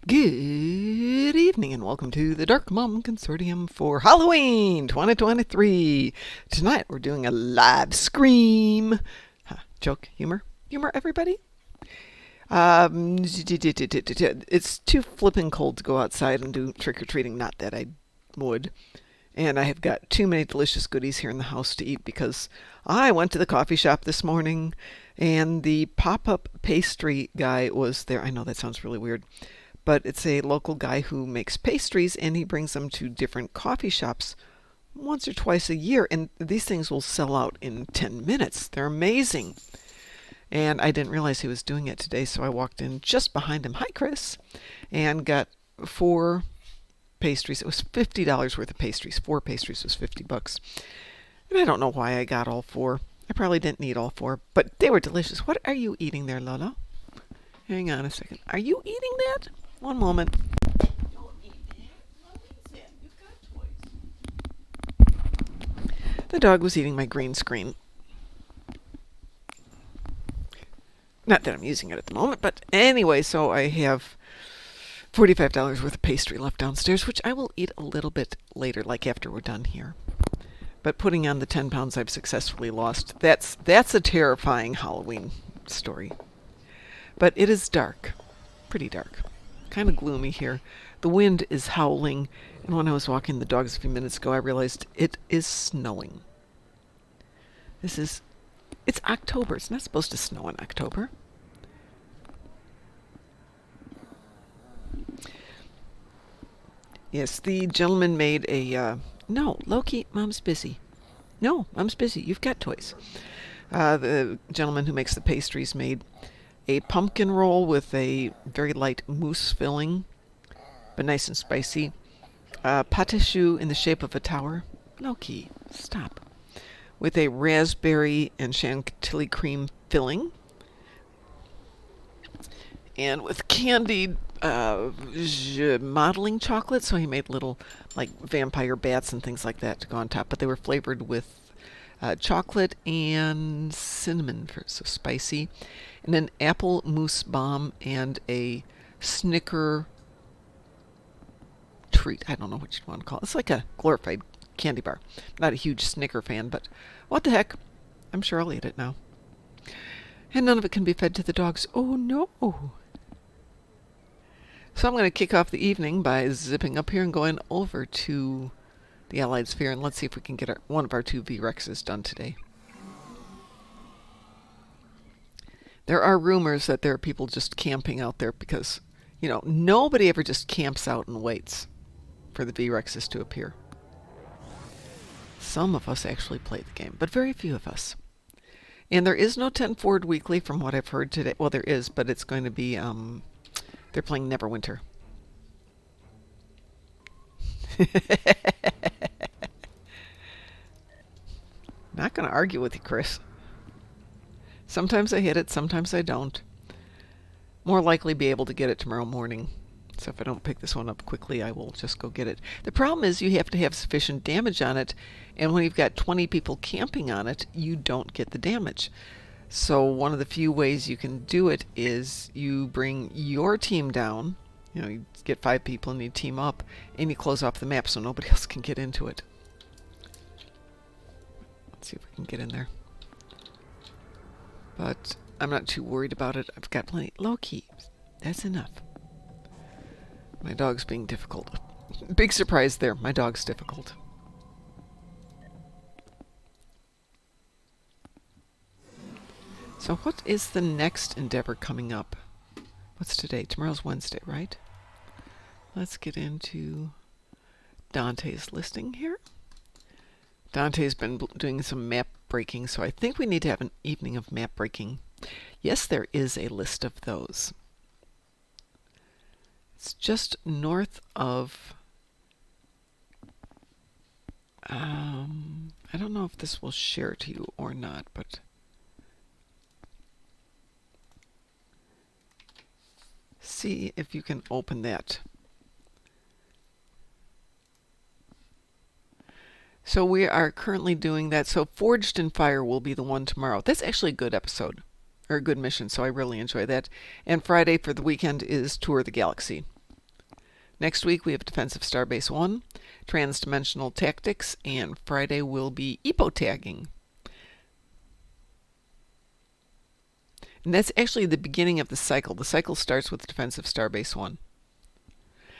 Good evening and welcome to the DarkMom Consortium for Halloween 2023. Tonight we're doing a live scream. Joke, humor, everybody. It's too flipping cold to go outside and do trick-or-treating, not that I would. And I have got too many delicious goodies here in the house to eat because I went to the coffee shop this morning and the pop-up pastry guy was there. I know that sounds really weird, but it's a local guy who makes pastries and he brings them to different coffee shops once or twice a year, and these things will sell out in 10 minutes. They're amazing. And I didn't realize he was doing it today, so I walked in just behind him. Hi, Chris. And got 4 pastries. It was $50 worth of pastries. 4 pastries was $50. And I don't know why I got all 4. I probably didn't need all 4, but they were delicious. What are you eating there, Lola? Hang on a second. Are you eating that? One moment. Don't eat that. You've got toys. The dog was eating my green screen. Not that I'm using it at the moment, but anyway, so I have $45 worth of pastry left downstairs, which I will eat a little bit later, like after we're done here. But putting on the 10 pounds I've successfully lost, that's a terrifying Halloween story. But it is dark. Pretty dark. Kind of gloomy here. The wind is howling, and when I was walking the dogs a few minutes ago, I realized it is snowing. It's October. It's not supposed to snow in October. Yes, the gentleman made a... No, Loki, Mom's busy. No, Mom's busy. You've got toys. The gentleman who makes the pastries made a pumpkin roll with a very light mousse filling, but nice and spicy. Pâte choux in the shape of a tower. Loki, stop. With a raspberry and chantilly cream filling. And with candied modeling chocolate, so he made little like vampire bats and things like that to go on top, but they were flavored with chocolate and cinnamon, so spicy, and an apple mousse bomb and a Snicker treat. I don't know what you'd want to call it. It's like a glorified candy bar. Not a huge Snicker fan, but what the heck? I'm sure I'll eat it now. And none of it can be fed to the dogs. Oh no! So I'm going to kick off the evening by zipping up here and going over to the Allied Sphere, and let's see if we can get one of our 2 V-Rexes done today. There are rumors that there are people just camping out there because, nobody ever just camps out and waits for the V-Rexes to appear. Some of us actually play the game, but very few of us. And there is no 10 Forward Weekly from what I've heard today. Well, there is, but it's going to be, they're playing Neverwinter. Not going to argue with you, Chris. Sometimes I hit it, sometimes I don't. More likely be able to get it tomorrow morning. So if I don't pick this one up quickly, I will just go get it. The problem is you have to have sufficient damage on it, and when you've got 20 people camping on it, you don't get the damage. So one of the few ways you can do it is you bring your team down. You get 5 people and you team up, and you close off the map so nobody else can get into it. Let's see if we can get in there. But I'm not too worried about it. I've got plenty. Low-key. That's enough. My dog's being difficult. Big surprise there. My dog's difficult. So what is the next endeavor coming up? What's today? Tomorrow's Wednesday, right? Let's get into Dante's listing here. Dante's been doing some map breaking, so I think we need to have an evening of map breaking. Yes, there is a list of those. It's just north of... I don't know if this will share to you or not, but... see if you can open that. So we are currently doing that. So Forged in Fire will be the one tomorrow. That's actually a good episode, or a good mission, so I really enjoy that. And Friday for the weekend is Tour of the Galaxy. Next week we have Defensive Starbase 1, Transdimensional Tactics, and Friday will be EPO tagging. And that's actually the beginning of the cycle. The cycle starts with Defensive Starbase 1.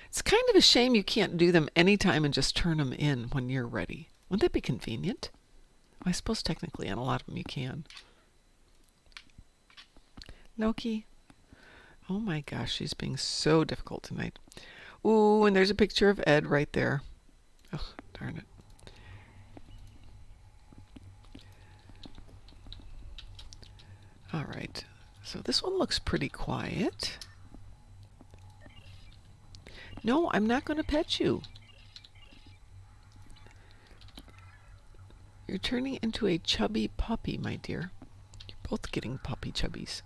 It's kind of a shame you can't do them anytime and just turn them in when you're ready. Wouldn't that be convenient? I suppose technically on a lot of them you can. Loki. Oh my gosh, she's being so difficult tonight. Ooh, and there's a picture of Ed right there. Oh, darn it. All right, so this one looks pretty quiet. No, I'm not going to pet you. You're turning into a chubby puppy, my dear. You're both getting puppy chubbies.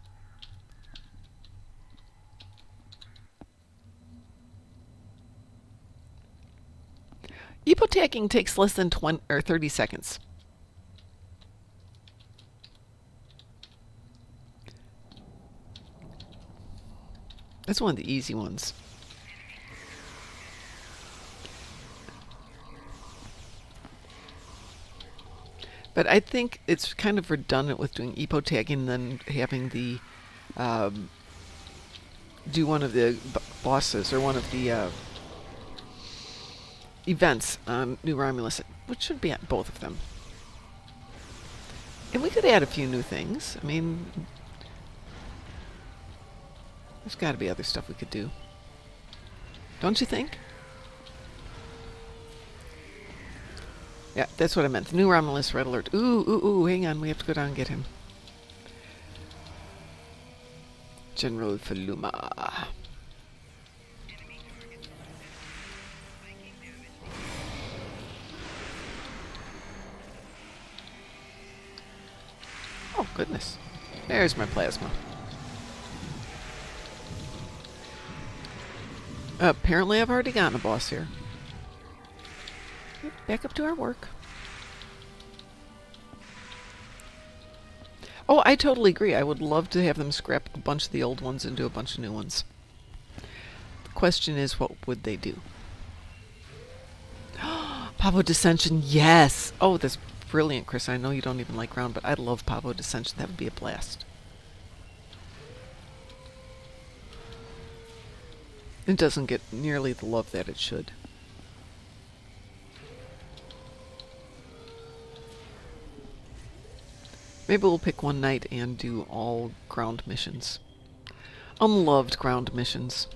EPO tagging takes less than 20 or 30 seconds. That's one of the easy ones. But I think it's kind of redundant with doing EPO tagging and then having the do one of the bosses or one of the events on New Romulus, which should be at both of them. And we could add a few new things. I mean, there's got to be other stuff we could do. Don't you think? Yeah, that's what I meant. The New Romulus Red Alert. Ooh, hang on. We have to go down and get him. General Faluma. Oh, goodness. There's my plasma. Apparently I've already gotten a boss here. Back up to our work. Oh, I totally agree. I would love to have them scrap a bunch of the old ones and do a bunch of new ones. The question is, what would they do? Pavo Dissension, yes! Oh, that's brilliant, Chris. I know you don't even like ground, but I love Pavo Dissension. That would be a blast. It doesn't get nearly the love that it should. Maybe we'll pick one night and do all ground missions. Unloved ground missions.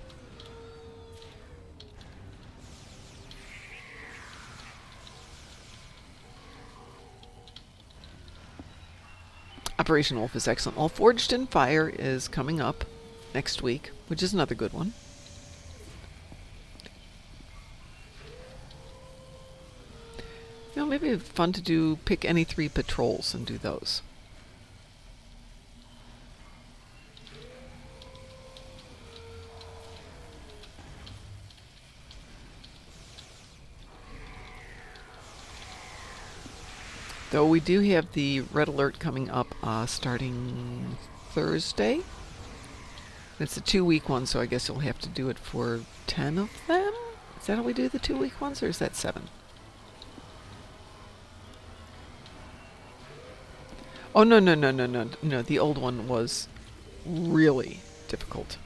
Operation Wolf is excellent. Well, Forged in Fire is coming up next week, which is another good one. You know, maybe it'd be fun to pick any 3 patrols and do those. Though we do have the Red Alert coming up starting Thursday. It's a 2-week one, so I guess you'll have to do it for 10 of them? Is that how we do the 2-week ones, or is that 7? Oh, no. The old one was really difficult.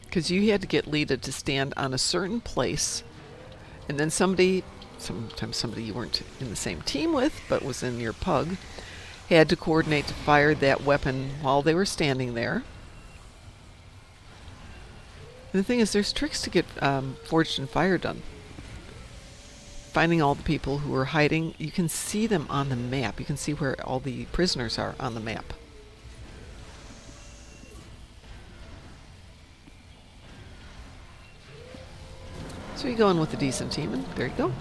Because you had to get Lita to stand on a certain place, and then sometimes somebody you weren't in the same team with, but was in your pug, had to coordinate to fire that weapon while they were standing there. And the thing is, there's tricks to get Forged in Fire done. Finding all the people who are hiding, you can see them on the map. You can see where all the prisoners are on the map. So you go in with a decent team, and there you go.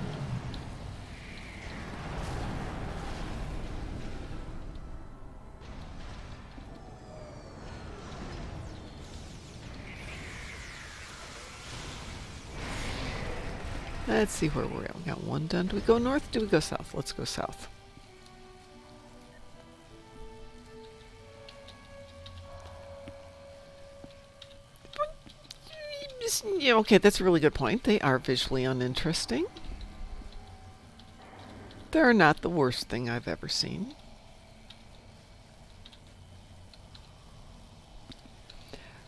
Let's see where we're at. We got one done. Do we go north? Do we go south? Let's go south. Yeah, okay, that's a really good point. They are visually uninteresting. They're not the worst thing I've ever seen.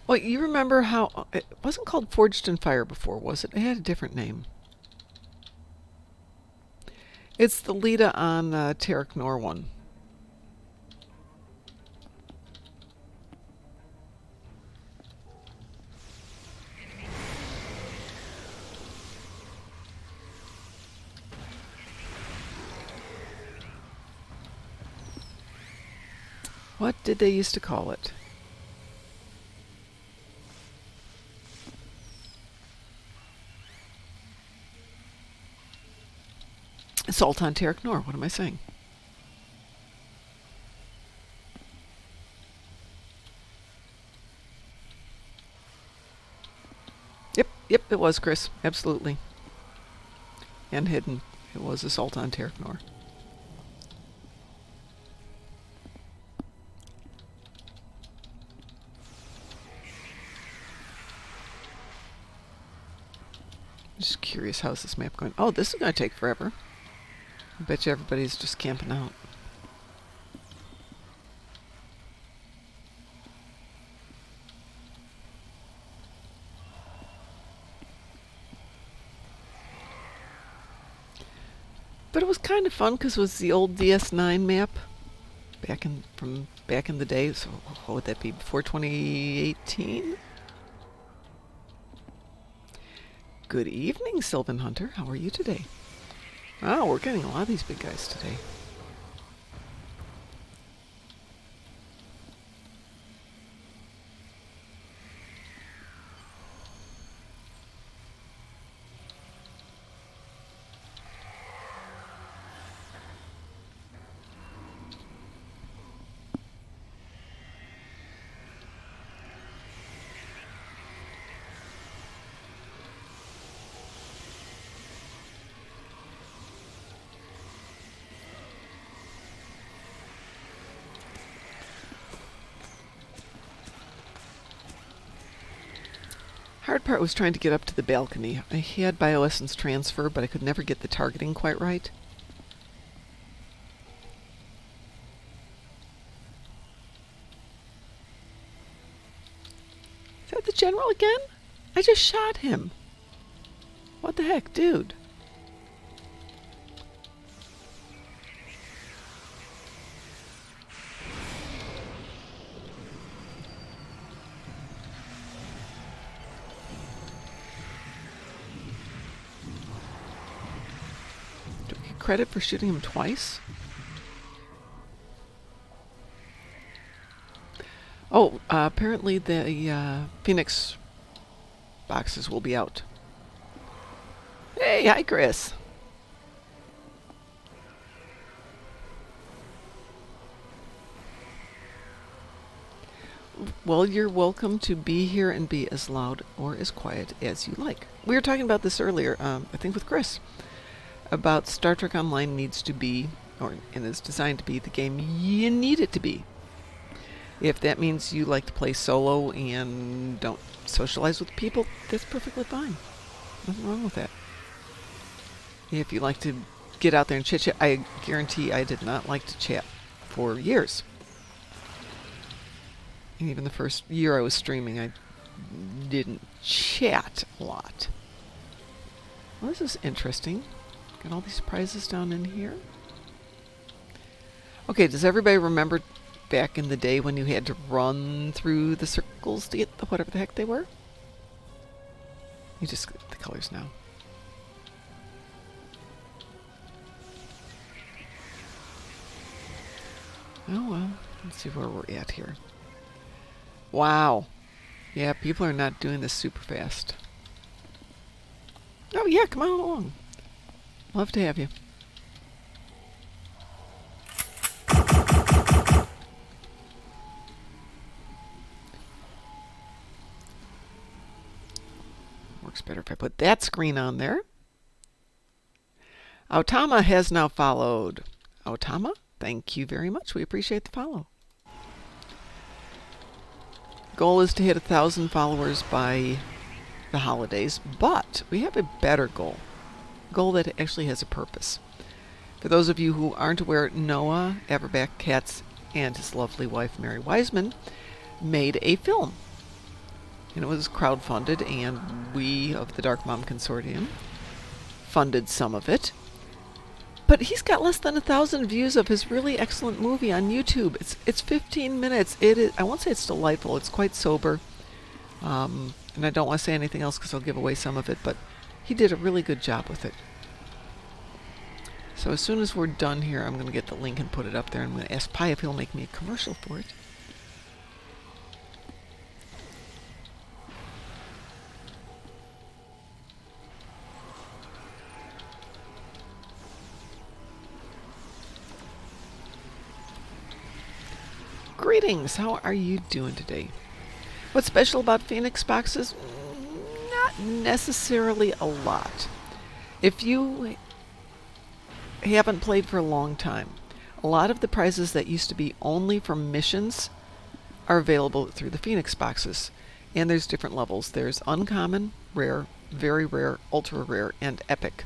Well, you remember how it wasn't called Forged in Fire before, was it? It had a different name. It's the Lita on Tarek Nor one. What did they used to call it? Assault on Tarek Nor. What am I saying? Yep, it was, Chris. Absolutely. And hidden. It was Assault on Tarek Nor. Just curious, how's this map going? Oh, this is going to take forever. I bet you everybody's just camping out. But it was kind of fun because it was the old DS9 map from back in the day. So what would that be? Before 2018? Good evening, Sylvan Hunter. How are you today? Oh, we're getting a lot of these big guys today. Hard part was trying to get up to the balcony. I had Bioessence transfer, but I could never get the targeting quite right. Is that the general again? I just shot him. What the heck, dude? Credit for shooting him twice? Oh, apparently the Phoenix boxes will be out. Hey, hi, Chris. Well, you're welcome to be here and be as loud or as quiet as you like. We were talking about this earlier, I think with Chris, about Star Trek Online needs to be, and is designed to be, the game you need it to be. If that means you like to play solo and don't socialize with people, that's perfectly fine. Nothing wrong with that. If you like to get out there and chit-chat, I guarantee I did not like to chat for years. And even the first year I was streaming, I didn't chat a lot. Well, this is interesting. Got all these prizes down in here. Okay, does everybody remember back in the day when you had to run through the circles to get the whatever the heck they were? You just get the colors now. Oh well, let's see where we're at here. Wow. Yeah, people are not doing this super fast. Oh yeah, come on along. Love to have you. Works better if I put that screen on there. Aotama has now followed. Aotama, thank you very much. We appreciate the follow. Goal is to hit 1,000 followers by the holidays, but we have a better goal. A goal that actually has a purpose. For those of you who aren't aware, Noah Averback Katz and his lovely wife Mary Wiseman made a film. And it was crowdfunded, and we of the DarkMom Consortium funded some of it. But he's got less than 1,000 views of his really excellent movie on YouTube. It's 15 minutes. It is, I won't say it's delightful. It's quite sober. And I don't want to say anything else because I'll give away some of it, but he did a really good job with it. So as soon as we're done here, I'm going to get the link and put it up there. I'm going to ask Pi if he'll make me a commercial for it. Greetings! How are you doing today? What's special about Phoenix boxes? Not necessarily a lot. If you haven't played for a long time, a lot of the prizes that used to be only from missions are available through the Phoenix boxes. And there's different levels. There's uncommon, rare, very rare, ultra rare, and epic.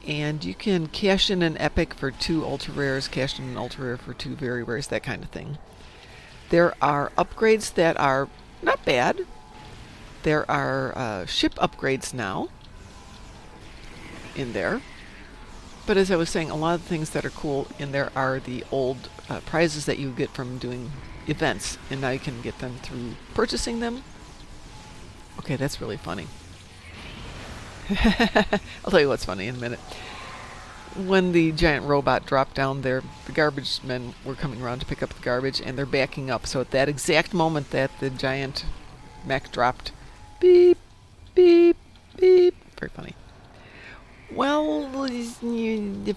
And you can cash in an epic for 2 ultra rares, cash in an ultra rare for 2 very rares, that kind of thing. There are upgrades that are not bad. There are ship upgrades now in there. But as I was saying, a lot of the things that are cool in there are the old prizes that you get from doing events. And now you can get them through purchasing them. Okay, that's really funny. I'll tell you what's funny in a minute. When the giant robot dropped down there, the garbage men were coming around to pick up the garbage, and they're backing up. So at that exact moment that the giant mech dropped, beep, beep, beep. Very funny. Well, the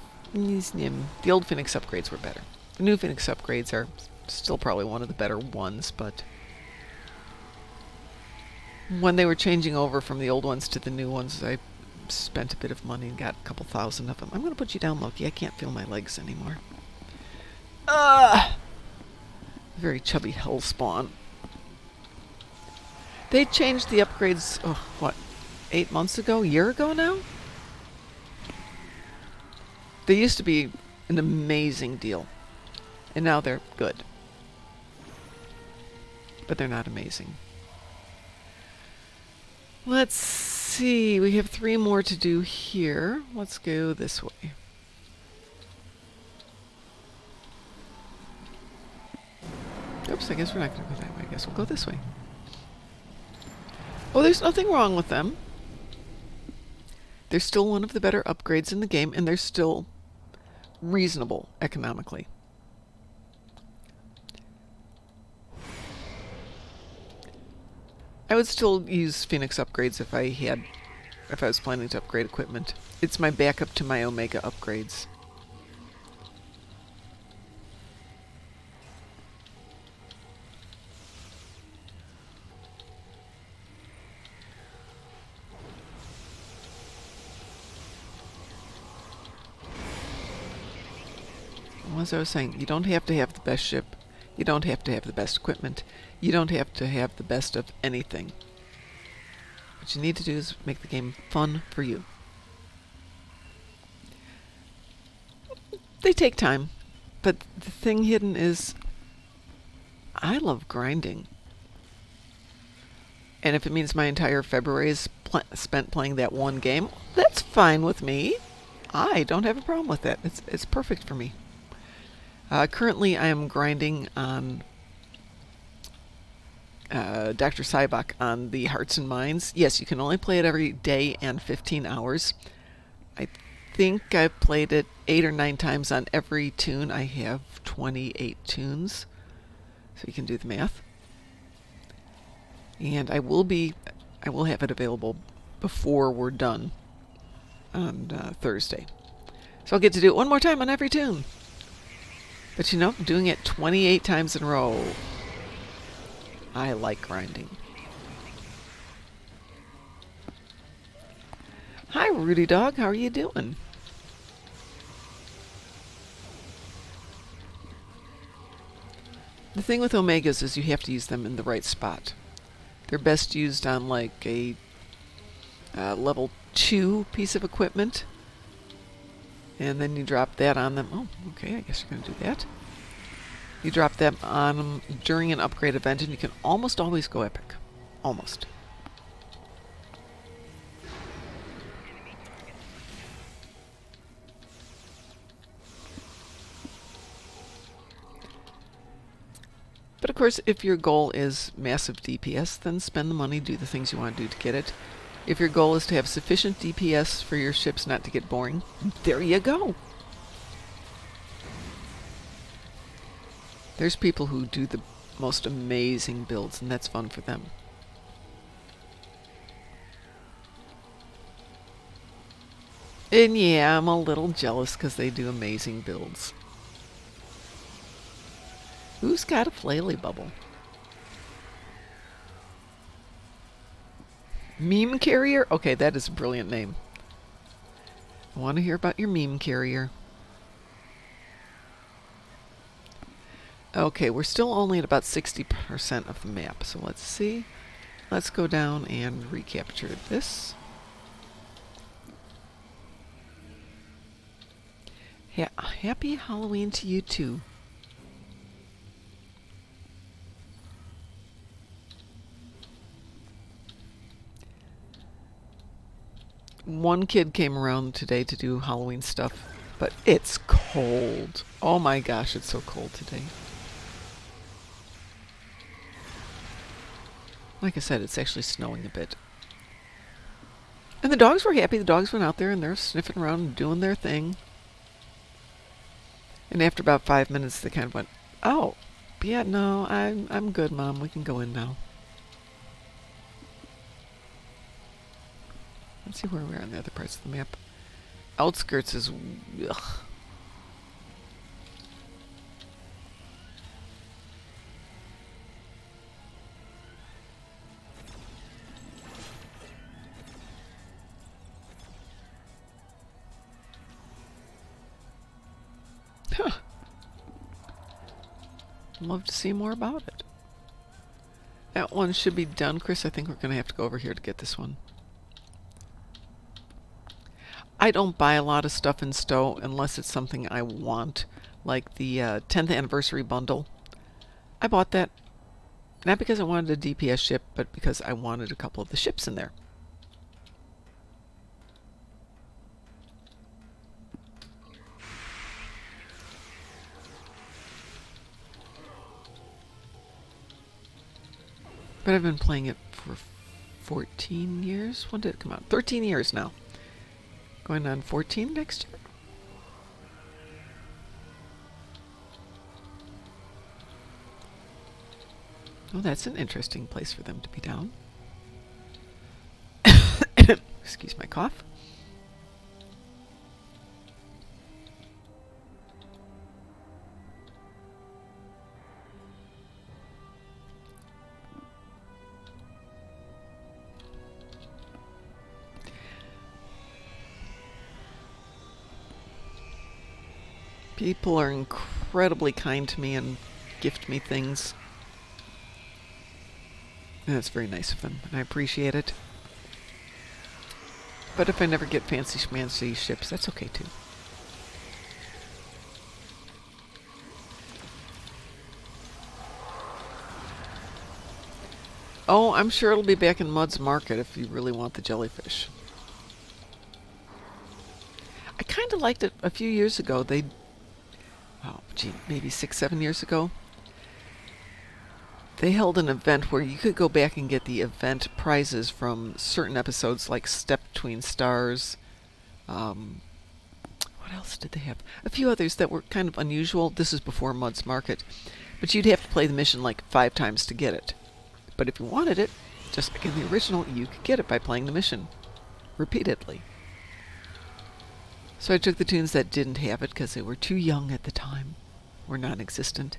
old Phoenix upgrades were better. The new Phoenix upgrades are still probably one of the better ones, but when they were changing over from the old ones to the new ones, I spent a bit of money and got a couple thousand of them. I'm going to put you down, Loki. I can't feel my legs anymore. Very chubby hell spawn. They changed the upgrades, 8 months ago? A year ago now? They used to be an amazing deal. And now they're good. But they're not amazing. Let's see. We have 3 more to do here. Let's go this way. Oops, I guess we're not going to go that way. I guess we'll go this way. Oh, there's nothing wrong with them. They're still one of the better upgrades in the game, and they're still reasonable economically. I would still use Phoenix upgrades if I was planning to upgrade equipment. It's my backup to my Omega upgrades. As I was saying, you don't have to have the best ship. You don't have to have the best equipment. You don't have to have the best of anything. What you need to do is make the game fun for you. They take time, but the thing hidden is I love grinding. And if it means my entire February is spent playing that one game, that's fine with me. I don't have a problem with that. It's perfect for me. Currently, I am grinding on Dr. Cybok on the Hearts and Minds. Yes, you can only play it every day and 15 hours. I think I've played it 8 or 9 times on every tune. I have 28 tunes, so you can do the math. And I will have it available before we're done on Thursday. So I'll get to do it one more time on every tune. But you know, doing it 28 times in a row, I like grinding. Hi, Rudy Dog. How are you doing? The thing with Omegas is you have to use them in the right spot. They're best used on like a level 2 piece of equipment. And then you drop that on them. Oh, okay, I guess you're going to do that. You drop them on them during an upgrade event, and you can almost always go epic. Almost. But of course, if your goal is massive DPS, then spend the money, do the things you want to do to get it. If your goal is to have sufficient DPS for your ships not to get boring, there you go. There's people who do the most amazing builds, and that's fun for them. And yeah, I'm a little jealous because they do amazing builds. Who's got a flaily bubble? Meme carrier? Okay, that is a brilliant name. I want to hear about your meme carrier. Okay, we're still only at about 60% of the map, so let's see. Let's go down and recapture this. Happy Halloween to you too. One kid came around today to do Halloween stuff, but it's cold. Oh my gosh, it's so cold today. Like I said, it's actually snowing a bit. And the dogs were happy. The dogs went out there and they're sniffing around and doing their thing. And after about 5 minutes, they kind of went, "Oh, yeah, no, I'm good, Mom. We can go in now." Let's see where we are on the other parts of the map. Outskirts is... ugh. Huh. I'd love to see more about it. That one should be done, Chris. I think we're going to have to go over here to get this one. I don't buy a lot of stuff in Stowe unless it's something I want, like the 10th anniversary bundle. I bought that, not because I wanted a DPS ship, but because I wanted a couple of the ships in there. But I've been playing it for 14 years. When did it come out? 13 years now. Going on 14 next year? Oh, that's an interesting place for them to be down. Excuse my cough. People are incredibly kind to me and gift me things. And that's very nice of them, and I appreciate it. But if I never get fancy schmancy ships, that's okay too. Oh, I'm sure it'll be back in Mud's Market if you really want the jellyfish. I kind of liked it a few years ago. Maybe 6-7 years ago. They held an event where you could go back and get the event prizes from certain episodes, like Step Between Stars. What else did they have? A few others that were kind of unusual. This is before Mud's Market. But you'd have to play the mission like 5 times to get it. But if you wanted it, just like in the original, you could get it by playing the mission repeatedly. So I took the tunes that didn't have it because they were too young at the time, or non-existent,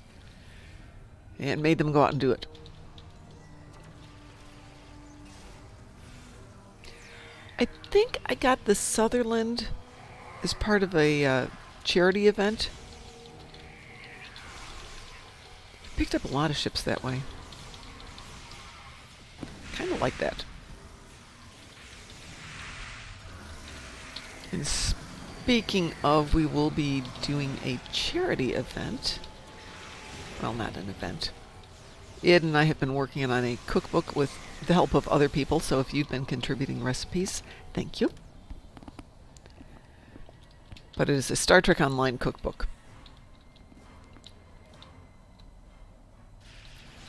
and made them go out and do it. I think I got the Sutherland as part of a charity event. Picked up a lot of ships that way. of like that. And speaking of, we will be doing a charity event. Well, not an event. Ed and I have been working on a cookbook with the help of other people, so if you've been contributing recipes, thank you. But it is a Star Trek Online cookbook.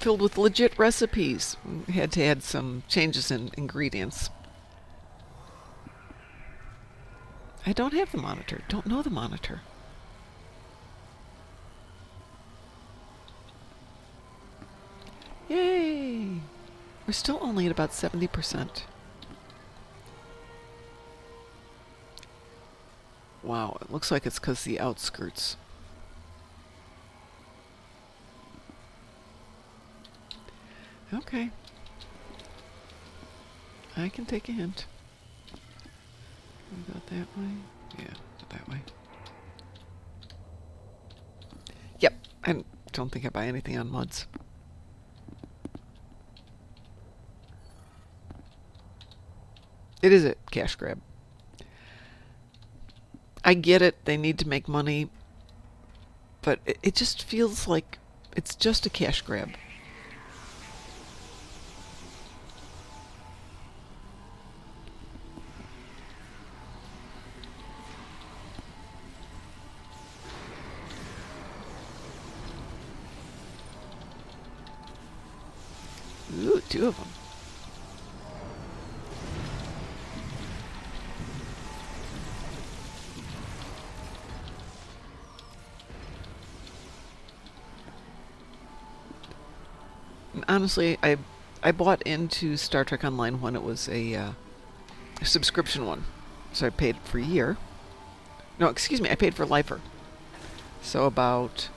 Filled with legit recipes. We had to add some changes in ingredients. I don't have the monitor. Don't know the monitor. Yay! We're still only at about 70%. Wow, it looks like it's because the outskirts. Okay. I can take a hint. About that way? Yeah, that way. Yep, I don't think I buy anything on muds. It is a cash grab. I get it, they need to make money, but it just feels like it's just a cash grab. Ooh, 2 of them. And honestly, I bought into Star Trek Online when it was a subscription one. So I paid for a year. No, excuse me, I paid for lifer. So about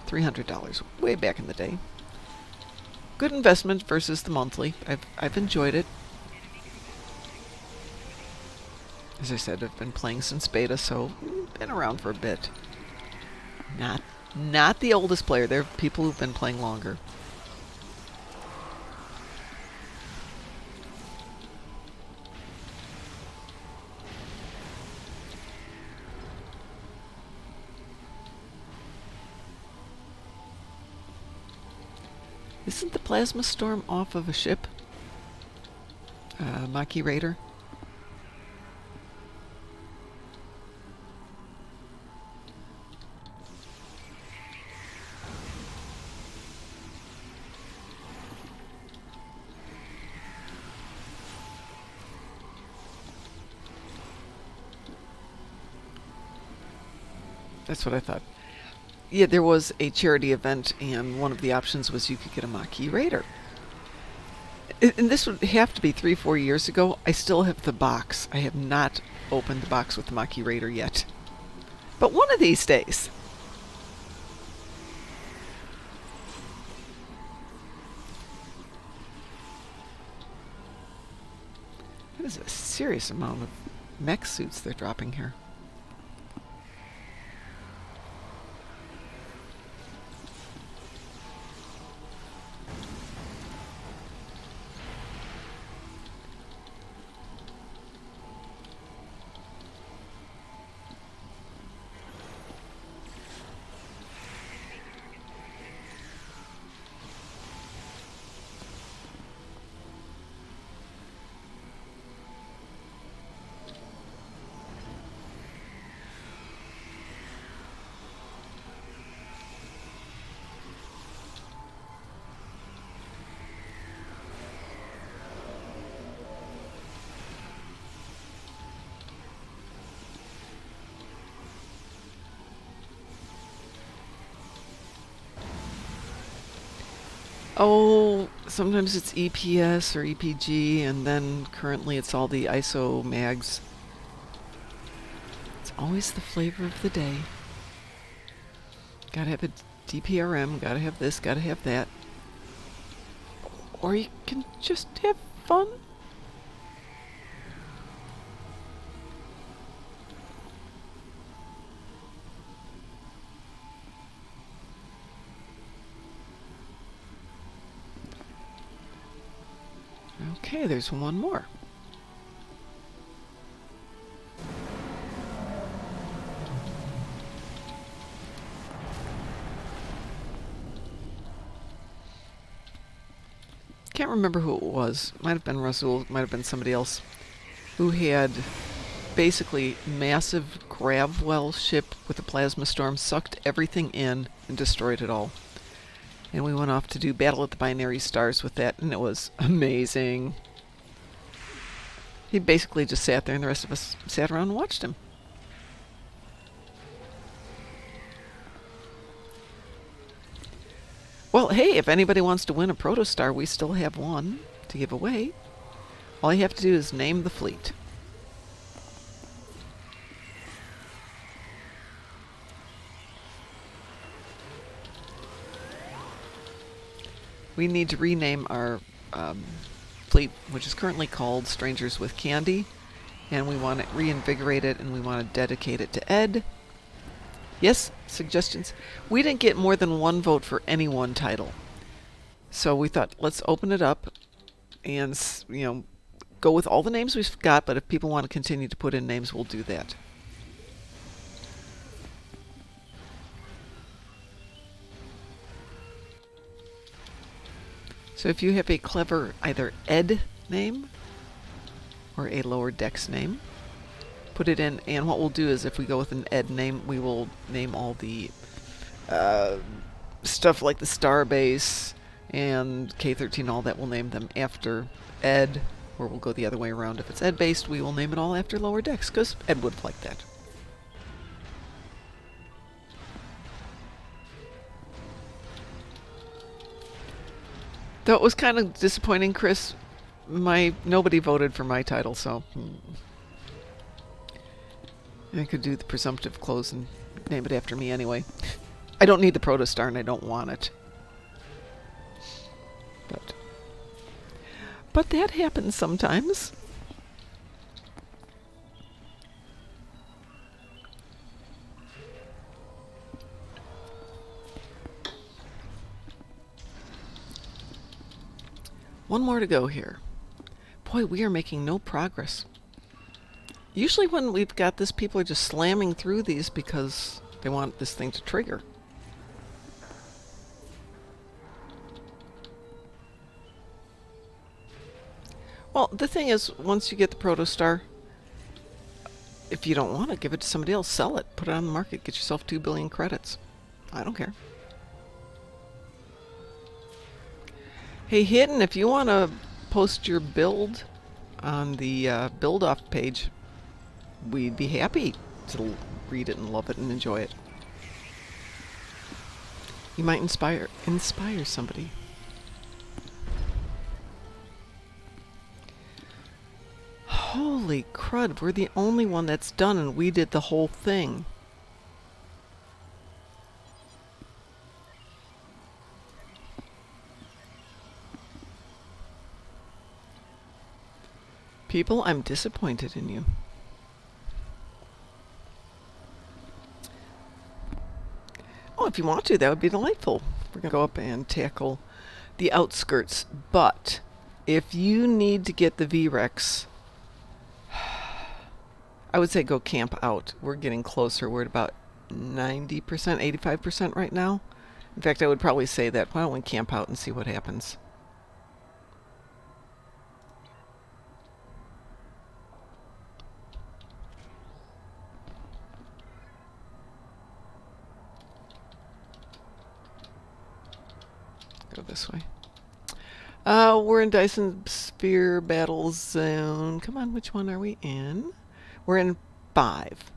$300, way back in the day. Good investment versus the monthly. I've enjoyed it. As I said, I've been playing since beta, so been around for a bit. Not the oldest player. There are people who've been playing longer. Isn't the plasma storm off of a ship? Maquis Raider? That's what I thought. Yeah, there was a charity event, and one of the options was you could get a Maquis Raider. And this would have to be 3-4 years ago. I still have the box. I have not opened the box with the Maquis Raider yet. But one of these days. That is a serious amount of mech suits they're dropping here. Oh, sometimes it's EPS or EPG, and then currently it's all the ISO mags. It's always the flavor of the day. Gotta have a DPRM, gotta have this, gotta have that. Or you can just have fun. Okay, there's one more. Can't remember who it was. Might have been Rasul, might have been somebody else, who had basically massive gravwell ship with a plasma storm, sucked everything in and destroyed it all. And we went off to do Battle at the Binary Stars with that, and it was amazing. He basically just sat there, and the rest of us sat around and watched him. Well, hey, if anybody wants to win a Protostar, we still have one to give away. All you have to do is name the fleet. We need to rename our fleet, which is currently called Strangers with Candy, and we want to reinvigorate it, and we want to dedicate it to Ed. Yes, suggestions. We didn't get more than one vote for any one title, so we thought, let's open it up and, you know, go with all the names we've got, but if people want to continue to put in names, we'll do that. So if you have a clever either Ed name or a Lower Decks name, put it in, and what we'll do is if we go with an Ed name, we will name all the stuff like the Starbase and K-13, all that, we'll name them after Ed, or we'll go the other way around. If it's Ed-based, we will name it all after Lower Decks, because Ed would like that. Though it was kind of disappointing, Chris. Nobody voted for my title, so I could do the presumptive close and name it after me anyway. I don't need the Protostar, and I don't want it. But that happens sometimes. One more to go here. Boy, we are making no progress. Usually when we've got this, people are just slamming through these because they want this thing to trigger. Well, the thing is, once you get the Protostar, if you don't want it, give it to somebody else. Sell it. Put it on the market. Get yourself 2 billion credits. I don't care. Hey, Hidden, if you want to post your build on the build-off page, we'd be happy to read it and love it and enjoy it. You might inspire somebody. Holy crud, we're the only one that's done, and we did the whole thing. People, I'm disappointed in you. Oh, if you want to, that would be delightful. We're going to go up and tackle the outskirts. But if you need to get the VREX, I would say go camp out. We're getting closer. We're at about 90%, 85% right now. In fact, I would probably say that. Why don't we camp out and see what happens? Go this way. We're in Dyson Sphere Battle Zone. Come on, which one are we in? We're in 5.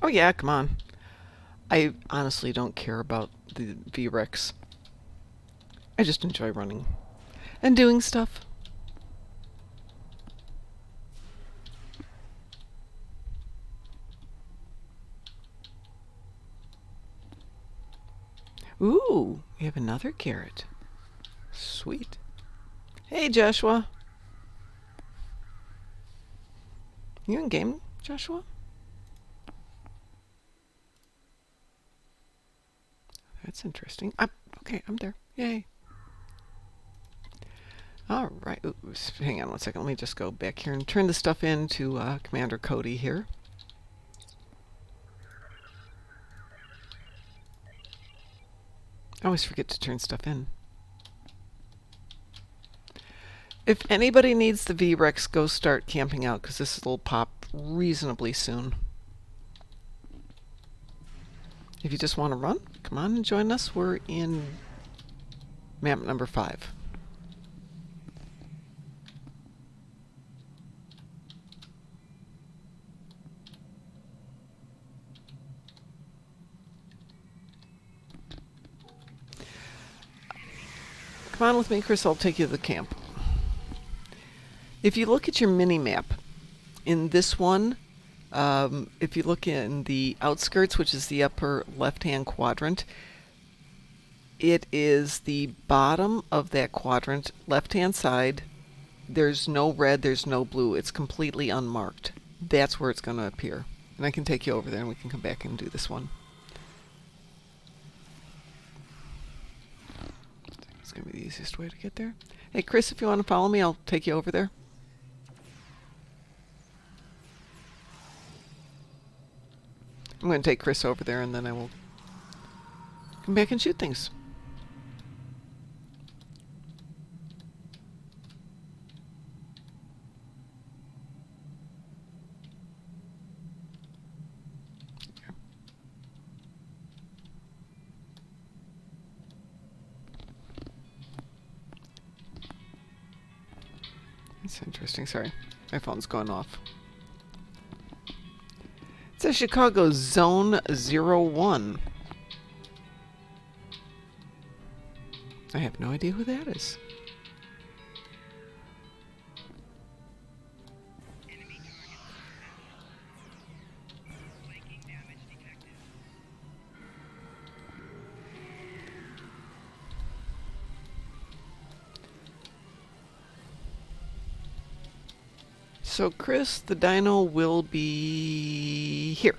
Oh yeah, come on. I honestly don't care about the VREX. I just enjoy running and doing stuff. Ooh, we have another carrot. Sweet. Hey, Joshua. You in game, Joshua? That's interesting. Okay, I'm there. Yay. All right. Oops, hang on one second. Let me just go back here and turn the stuff into Commander Cody here. I always forget to turn stuff in. If anybody needs the V-Rex, go start camping out, because this will pop reasonably soon. If you just want to run, come on and join us. We're in map number 5. Come on with me, Chris. I'll take you to the camp. If you look at your mini-map, in this one, if you look in the outskirts, which is the upper left-hand quadrant, it is the bottom of that quadrant, left-hand side. There's no red, there's no blue. It's completely unmarked. That's where it's going to appear. And I can take you over there and we can come back and do this one. It's going to be the easiest way to get there. Hey, Chris, if you want to follow me, I'll take you over there. I'm going to take Chris over there and then I will come back and shoot things. That's interesting. Sorry, my phone's going off. It says Chicago Zone 01. I have no idea who that is. So, Chris, the dino will be here.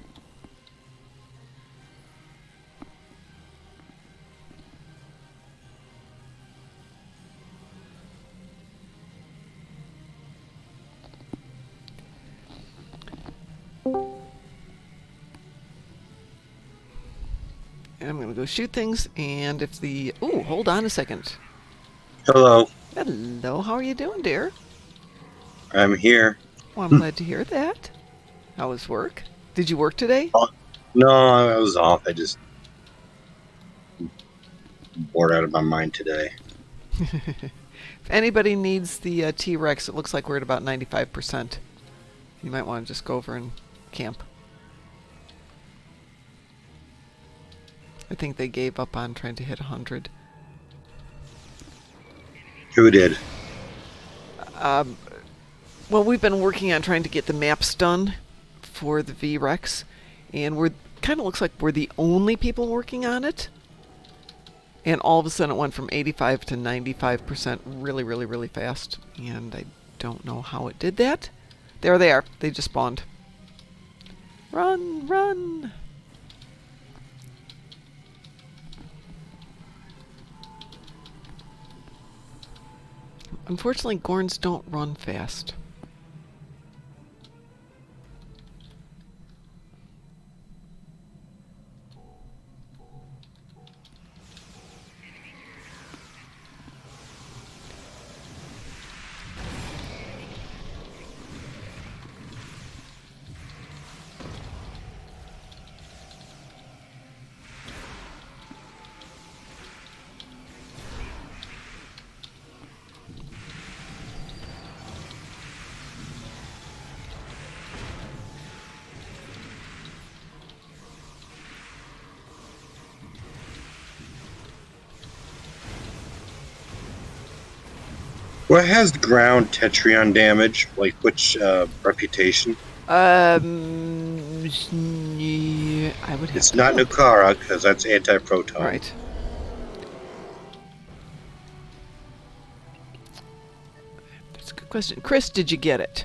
And I'm going to go shoot things, and if the... Ooh, hold on a second. Hello. Hello, how are you doing, dear? I'm here. Well, I'm glad to hear that. How was work? Did you work today? No, I was off. I just bored out of my mind today. If anybody needs the T-Rex, it looks like we're at about 95%. You might want to just go over and camp. I think they gave up on trying to hit 100. Who did? Well, we've been working on trying to get the maps done for the V-Rex, and we're kind of looks like we're the only people working on it. And all of a sudden it went from 85 to 95% really, really, really fast. And I don't know how it did that. There they are. They just spawned. Run, run! Unfortunately, Gorns don't run fast. What has ground Tetrion damage? Like which reputation? I would have It's to not look. Nukara, because that's anti-proton. Right. That's a good question. Chris, did you get it?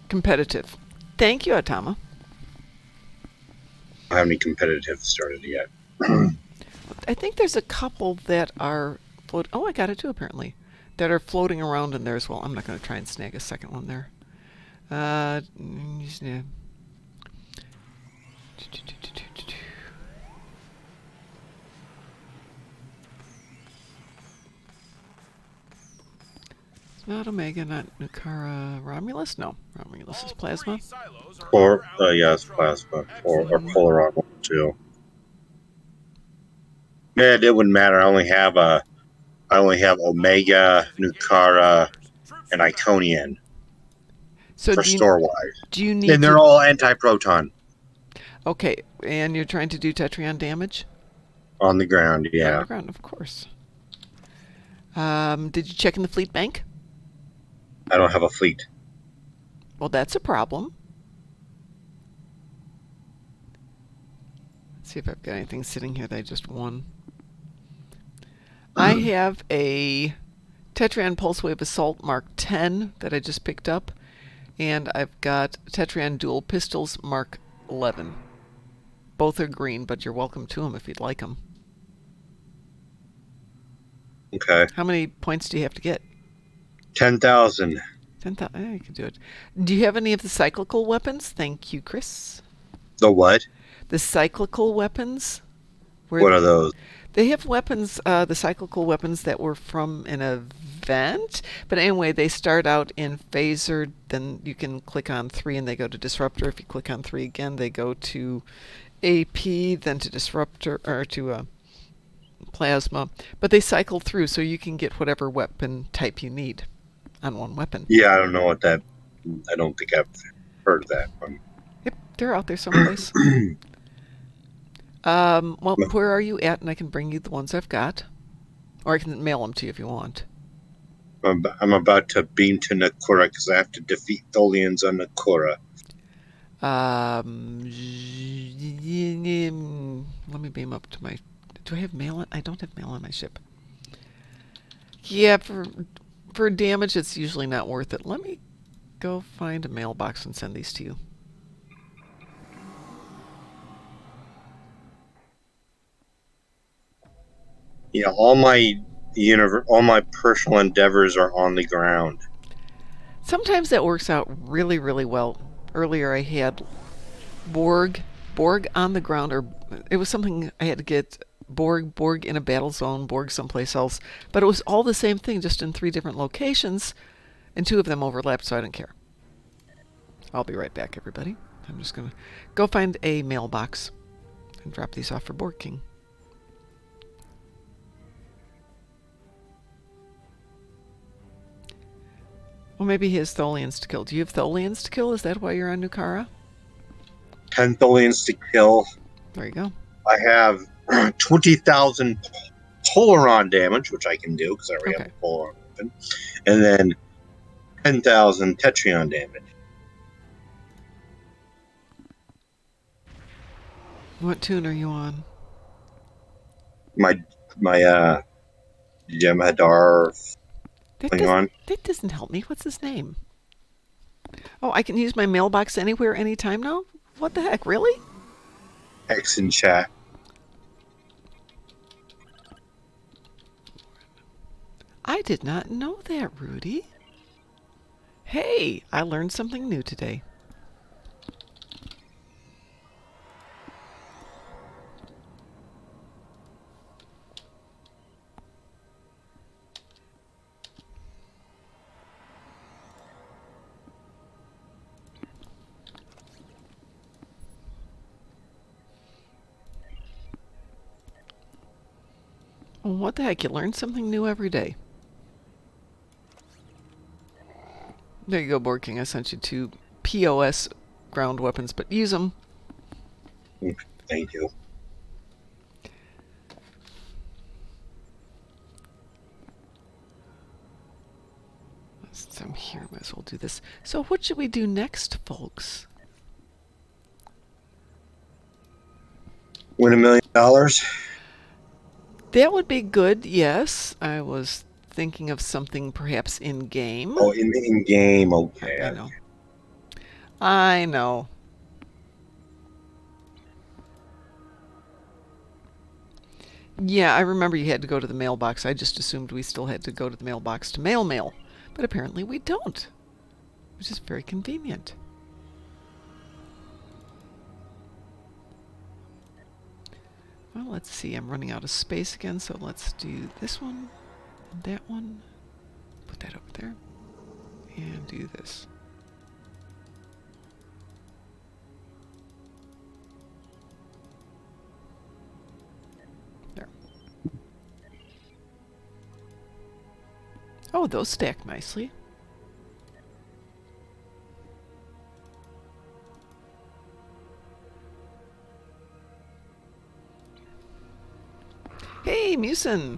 Competitive. Thank you, Atama. I don't have any competitive started yet. I think there's a couple that are oh, I got it too, apparently. That are floating around in there as well. I'm not going to try and snag a second one there. Yeah. Not Omega, not Nukara. Romulus? No. Romulus is plasma. Or, yes, plasma. Or polar on too. Yeah, it wouldn't matter. I only have Omega, Nukara, and Iconian So for store-wise. do you need And they're all anti-proton. Okay, and you're trying to do Tetrion damage? On the ground, yeah. On the ground, of course. Did you check in the fleet bank? I don't have a fleet. Well, that's a problem. Let's see if I've got anything sitting here that I just won. I have a Tetrion Pulse Wave Assault Mark 10 that I just picked up, and I've got Tetrion Dual Pistols Mark 11. Both are green, but you're welcome to them if you'd like them. Okay. How many points do you have to get? 10,000. 10,000. Yeah, you can do it. Do you have any of the cyclical weapons? Thank you, Chris. The what? The cyclical weapons. What are those? They have weapons, the cyclical weapons that were from an event. But anyway, they start out in phaser. Then you can click on 3 and they go to disruptor. If you click on 3 again, they go to AP, then to disruptor, or to plasma. But they cycle through, so you can get whatever weapon type you need on one weapon. Yeah, I don't know what that. I don't think I've heard of that one. Yep, they're out there someplace. Well, where are you at? And I can bring you the ones I've got, or I can mail them to you if you want. I'm about to beam to Nakura because I have to defeat Tholians on Nakura. Let me beam up to my. Do I have mail? I don't have mail on my ship. Yeah, for damage, it's usually not worth it. Let me go find a mailbox and send these to you. Yeah, all my personal endeavors are on the ground. Sometimes that works out really, really well. Earlier, I had Borg on the ground, or it was something I had to get Borg in a battle zone, Borg someplace else. But it was all the same thing, just in 3 different locations, and 2 of them overlapped, so I didn't care. I'll be right back, everybody. I'm just going to go find a mailbox and drop these off for Borg King. Well, maybe he has Tholians to kill. Do you have Tholians to kill? Is that why you're on Nukara? 10 Tholians to kill. There you go. I have 20,000 Polaron damage, which I can do because I already have a Polaron weapon. And then 10,000 Tetrion damage. What tune are you on? My Jem'Hadar That doesn't help me. What's his name? Oh, I can use my mailbox anywhere, anytime now? What the heck, really? X in chat. I did not know that, Rudy. Hey, I learned something new today. What the heck? You learn something new every day. There you go, Borg King. I sent you 2 POS ground weapons, but use them. Thank you. Since I'm here, might as well do this. So what should we do next, folks? Win $1 million? That would be good, yes. I was thinking of something perhaps in-game. Oh, in game, okay. I know. I know. Yeah, I remember you had to go to the mailbox. I just assumed we still had to go to the mailbox to mail. But apparently we don't, which is very convenient. Well, let's see. I'm running out of space again, so let's do this one and that one. Put that over there. And do this. There. Oh, those stack nicely. Hey, Musin!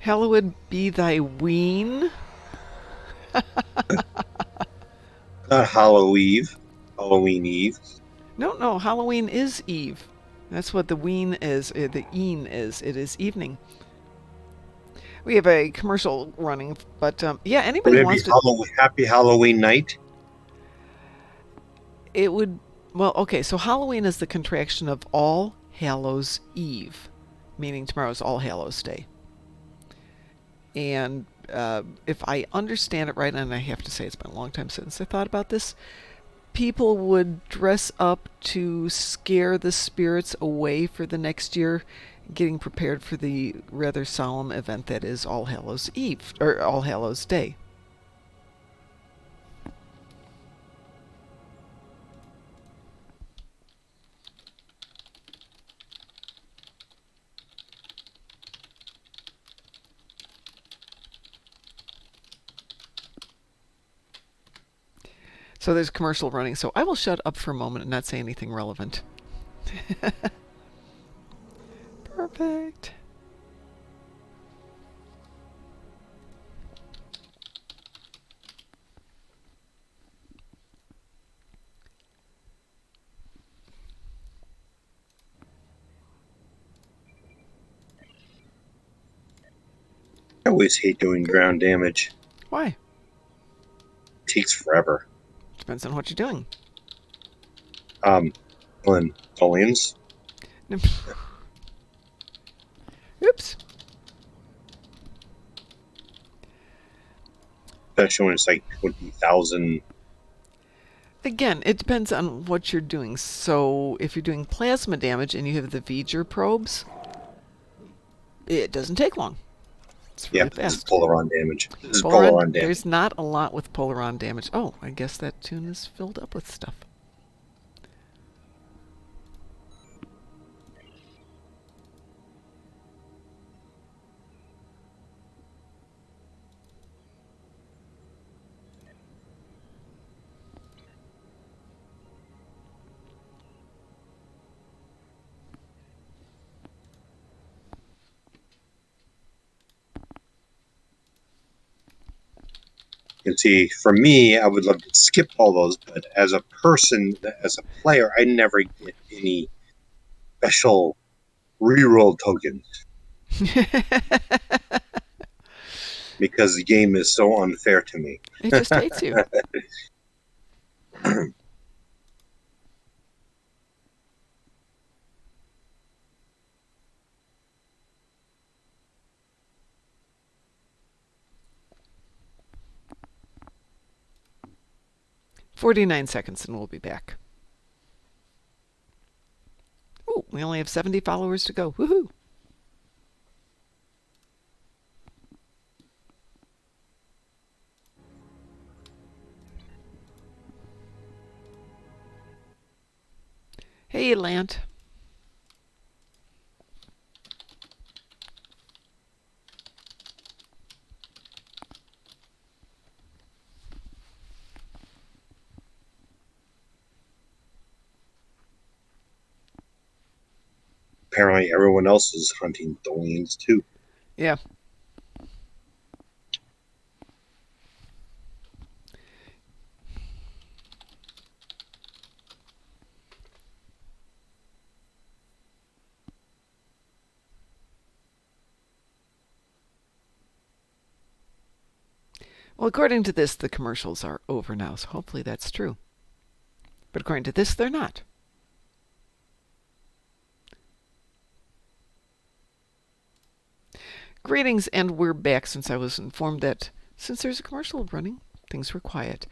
Hallowed be thy ween. Not Halloween Eve. No, Halloween is Eve. That's what the ween is. The een is. It is evening. We have a commercial running, but yeah, anybody Would who it be wants to. Happy Halloween night? It would. Well, okay, so Halloween is the contraction of All Hallows Eve, meaning tomorrow's All Hallows Day. And if I understand it right, and I have to say it's been a long time since I thought about this, people would dress up to scare the spirits away for the next year, getting prepared for the rather solemn event that is All Hallows Eve, or All Hallows Day. So there's a commercial running, so I will shut up for a moment and not say anything relevant. Perfect. I always hate doing ground damage. Why? It takes forever. Depends on what you're doing. Dollians. Oops. Especially when it's like 20,000. Again, it depends on what you're doing. So if you're doing plasma damage and you have the V'ger probes, it doesn't take long. It's really Yeah, fast. this is Polaron damage. This is Polaron Polaron damage. There's not a lot with Polaron damage. Oh, I guess that tune is filled up with stuff. And see, for me, I would love to skip all those, but as a person, as a player, I never get any special reroll tokens because the game is so unfair to me. It just hates you. "49 seconds and we'll be back." Ooh, we only have 70 followers to go. Woohoo! Hey, Lant. Apparently, everyone else is hunting Dollians too. Yeah. Well, according to this, the commercials are over now, so hopefully that's true. But according to this, they're not. Greetings, and we're back since I was informed that since there's a commercial running, things were quiet.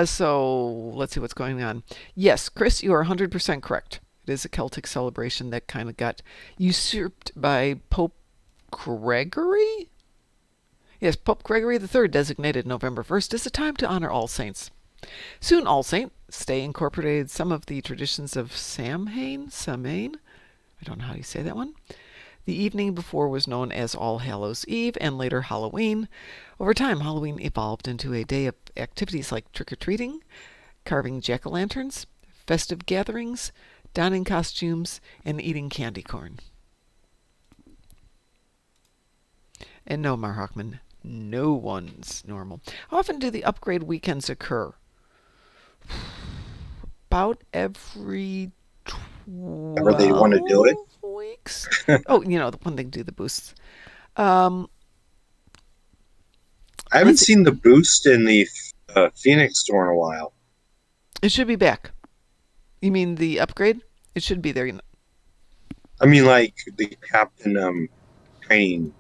So let's see what's going on. Yes, Chris, you are 100% correct. It is a Celtic celebration that kind of got usurped by Pope Gregory? Yes, Pope Gregory III designated November 1st as a time to honor All Saints. Soon All Saints Day incorporated some of the traditions of Samhain? I don't know how you say that one. The evening before was known as All Hallows Eve and later Halloween. Over time, Halloween evolved into a day of activities like trick-or-treating, carving jack-o'-lanterns, festive gatherings, donning costumes, and eating candy corn. And no, Mar Hockman, no one's normal. How often do the upgrade weekends occur? About every 12 Whenever they want to do it. weeks. Oh, when they do the boosts. I haven't seen the boost in the Phoenix store in a while. It should be back. You mean the upgrade? It should be there. I mean, like the captain training,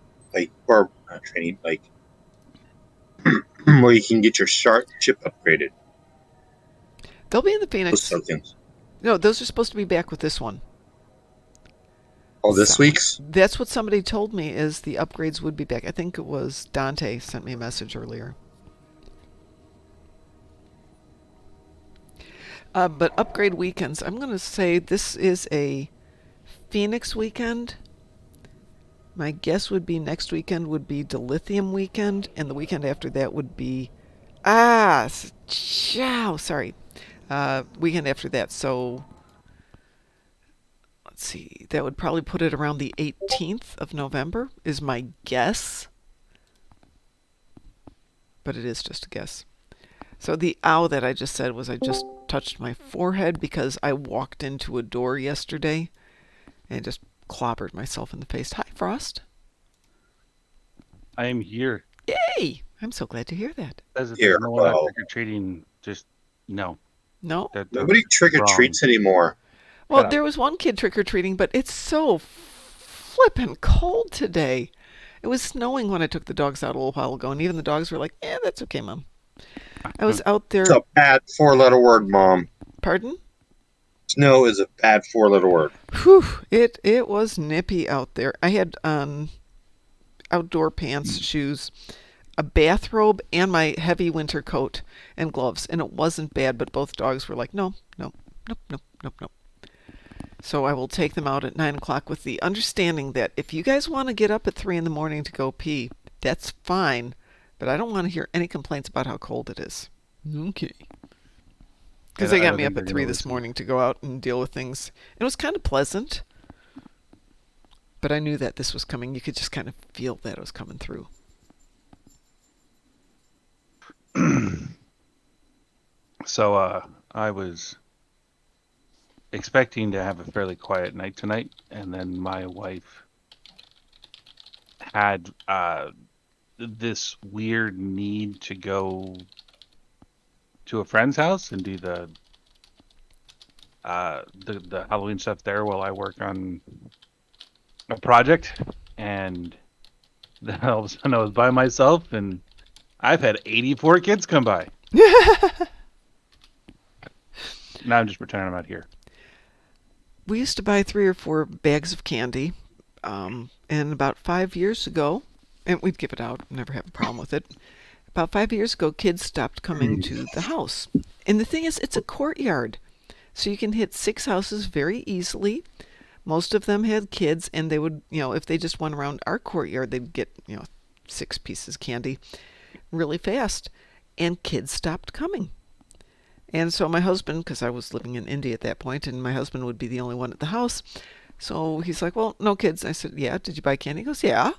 or not training, where you can get your ship upgraded. They'll be in the Phoenix. Those tokens. No, those are supposed to be back with this one. Oh, this week's? That's what somebody told me, is the upgrades would be back. I think it was Dante sent me a message earlier. But upgrade weekends, I'm going to say this is a Phoenix weekend. My guess would be next weekend would be Dilithium weekend, and the weekend after that would be... weekend after that, so... Let's see, that would probably put it around the 18th of November, is my guess. But it is just a guess. So the ow that I just said was I just touched my forehead because I walked into a door yesterday and just clobbered myself in the face. Hi, Frost. I am here. Yay! I'm so glad to hear that. Here, no one trick-or-treating, just no. No? Nobody trick-or-treats anymore. Well, there was one kid trick-or-treating, but it's so flippin' cold today. It was snowing when I took the dogs out a little while ago, and even the dogs were like, that's okay, Mom. I was out there... It's a bad four-letter word, Mom. Pardon? Snow is a bad four-letter word. Whew, it was nippy out there. I had outdoor pants, shoes, a bathrobe, and my heavy winter coat and gloves, and it wasn't bad, but both dogs were like, no. So I will take them out at 9 o'clock with the understanding that if you guys want to get up at 3 in the morning to go pee, that's fine, but I don't want to hear any complaints about how cold it is. Okay. Because they got me up at 3 this morning to go out and deal with things. It was kind of pleasant, but I knew that this was coming. You could just kind of feel that it was coming through. So I was expecting to have a fairly quiet night tonight, and then my wife had this weird need to go to a friend's house and do the Halloween stuff there while I work on a project, and then all of a sudden I was by myself, and I've had 84 kids come by. Now I'm just pretending I'm not here. We used to buy 3 or 4 bags of candy, and about 5 years ago, and we'd give it out, never have a problem with it. About 5 years ago, kids stopped coming to the house. And the thing is, it's a courtyard, so you can hit 6 houses very easily. Most of them had kids, and they would, if they just went around our courtyard, they'd get, 6 pieces of candy really fast. And kids stopped coming. And so my husband, because I was living in India at that point, and my husband would be the only one at the house, so he's like, well, no kids. I said, yeah, did you buy candy? He goes, yeah.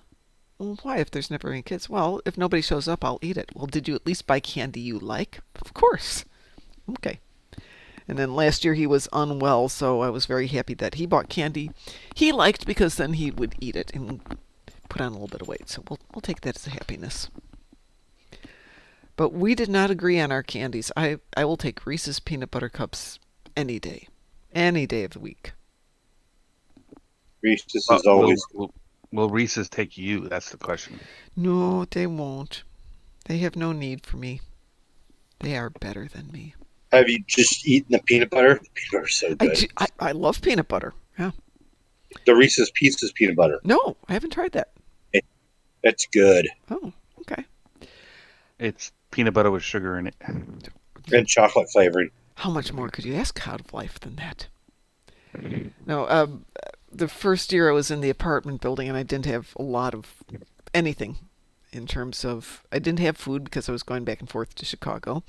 Well, why, if there's never any kids? Well, if nobody shows up, I'll eat it. Well, did you at least buy candy you like? Of course. Okay. And then last year he was unwell, so I was very happy that he bought candy he liked, because then he would eat it and put on a little bit of weight. So we'll take that as a happiness. But we did not agree on our candies. I will take Reese's peanut butter cups any day of the week. Reese's is always. Will Reese's take you? That's the question. No, they won't. They have no need for me. They are better than me. Have you just eaten the peanut butter? The peanut butter's so good. I love peanut butter. Yeah. The Reese's Pieces peanut butter. No, I haven't tried that. That's good. Oh, okay. It's peanut butter with sugar in it. And chocolate flavoring. How much more could you ask out of life than that? No, the first year I was in the apartment building and I didn't have a lot of anything in terms of, I didn't have food because I was going back and forth to Chicago.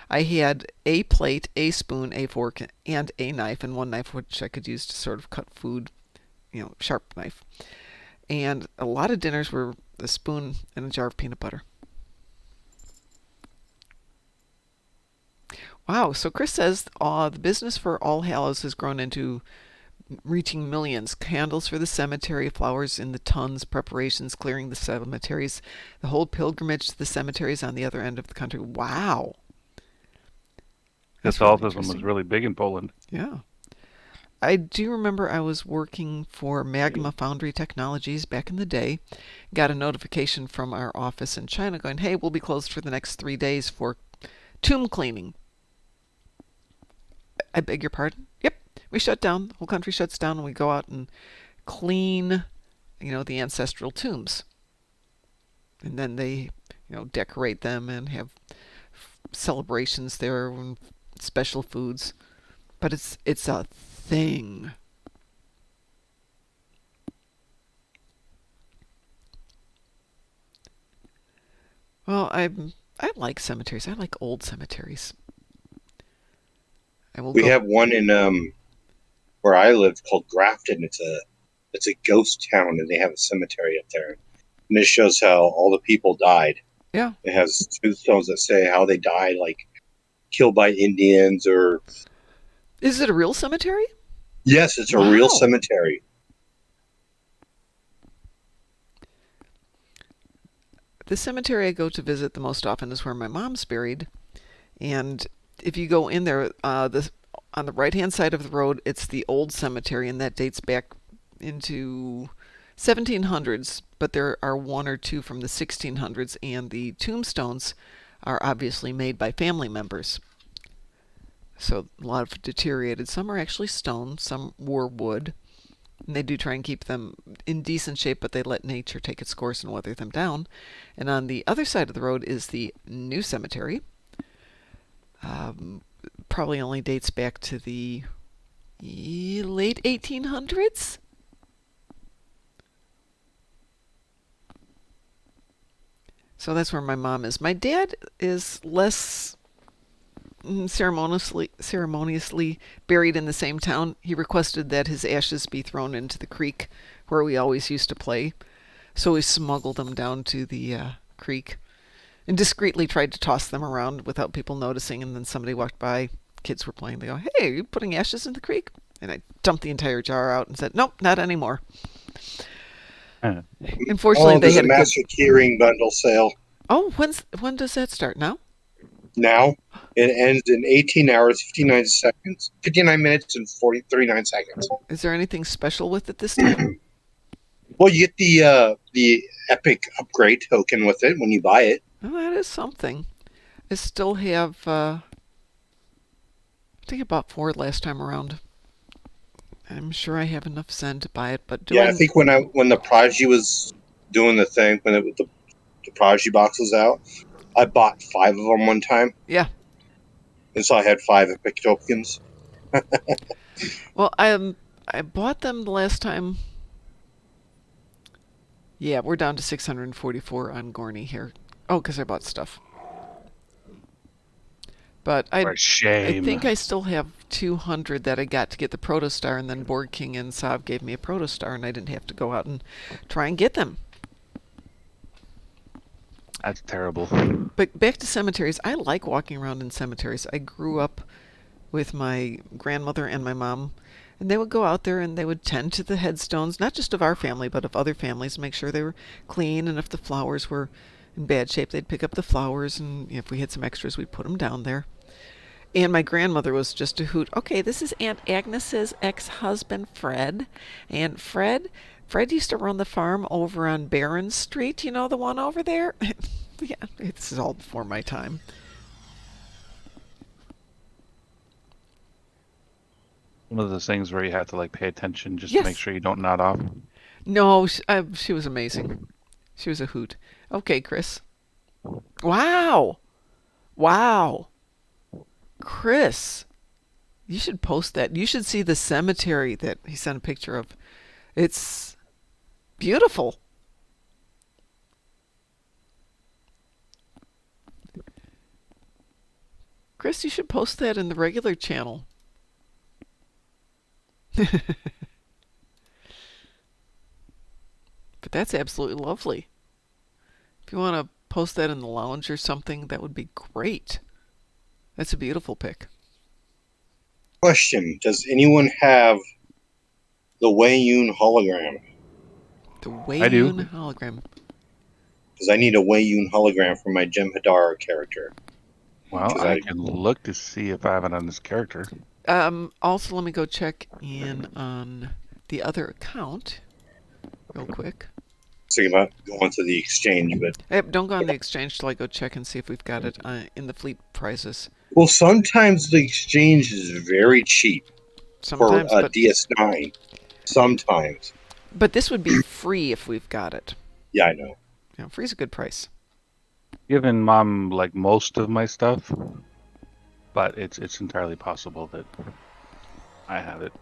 I had a plate, a spoon, a fork, and a knife, and one knife which I could use to sort of cut food, sharp knife. And a lot of dinners were a spoon and a jar of peanut butter. Wow, so Chris says the business for All Hallows has grown into reaching millions. Candles for the cemetery, flowers in the tons, preparations, clearing the cemeteries, the whole pilgrimage to the cemeteries on the other end of the country. Wow. Catholicism was really big in Poland. Yeah. I do remember I was working for Magma Foundry Technologies back in the day. Got a notification from our office in China going, hey, we'll be closed for the next 3 days for tomb cleaning. I beg your pardon? Yep. We shut down. The whole country shuts down and we go out and clean, the ancestral tombs. And then they, decorate them and have celebrations there and special foods. But it's a thing. Well, I like cemeteries. I like old cemeteries. We have one in where I live called Grafton. It's a ghost town, and they have a cemetery up there. And it shows how all the people died. Yeah. It has tombstones that say how they died, like killed by Indians or. Is it a real cemetery? Yes, it's a real cemetery. The cemetery I go to visit the most often is where my mom's buried, and if you go in there, on the right-hand side of the road, it's the old cemetery, and that dates back into 1700s, but there are one or two from the 1600s, and the tombstones are obviously made by family members. So a lot of deteriorated. Some are actually stone, some were wood, and they do try and keep them in decent shape, but they let nature take its course and weather them down. And on the other side of the road is the new cemetery. Probably only dates back to the late 1800s. So that's where my mom is. My dad is less ceremoniously buried in the same town. He requested that his ashes be thrown into the creek where we always used to play. So we smuggled them down to the creek and discreetly tried to toss them around without people noticing, and then somebody walked by, kids were playing, they go, hey, are you putting ashes in the creek? And I dumped the entire jar out and said, nope, not anymore. Unfortunately, they had a master keyring bundle sale. Oh, when does that start? Now? Now. It ends in 18 hours, 59 minutes and 39 seconds. Is there anything special with it this time? Well, you get the epic upgrade token with it when you buy it. Well, that is something. I still have, I think I bought 4 last time around. I'm sure I have enough Zen to buy it, but I think when the Prodigy was doing the thing, when the Prodigy box was out, I bought 5 of them one time. Yeah. And so I had 5 epic tokens. Well, I bought them the last time. Yeah, we're down to 644 on Gorney here. Oh, because I bought stuff. But I think I still have 200 that I got to get the Protostar, and then Board King and Sav gave me a Protostar, and I didn't have to go out and try and get them. That's terrible. But back to cemeteries. I like walking around in cemeteries. I grew up with my grandmother and my mom, and they would go out there and they would tend to the headstones, not just of our family, but of other families, make sure they were clean, and if the flowers were in bad shape, they'd pick up the flowers, and if we had some extras, we'd put them down there. And my grandmother was just a hoot. Okay, this is Aunt Agnes's ex-husband, Fred. And Fred used to run the farm over on Barron Street. You know the one over there? Yeah, this is all before my time. One of those things where you have to like pay attention just Yes. to make sure you don't nod off. No, she was amazing. She was a hoot. Okay, Chris. Wow. Wow. Chris, you should post that. You should see the cemetery that he sent a picture of. It's beautiful. Chris, you should post that in the regular channel. But that's absolutely lovely. If you want to post that in the lounge or something, that would be great. That's a beautiful pic. Question: does anyone have the Wei-Yun hologram? The I do. Wei-Yun hologram. Because I need a Wei-Yun hologram for my Jem'Hadar character. Well, I can look to see if I have it on this character. Also, let me go check in on the other account real quick. Thinking about going to the exchange, but Don't go on the exchange till I go check and see if we've got it in the fleet prices. well, sometimes the exchange is very cheap Sometimes, for a but DS9. Sometimes. But this would be free if we've got it. Yeah, I know. Yeah, free's a good price. Given Mom like most of my stuff, but it's entirely possible that I have it.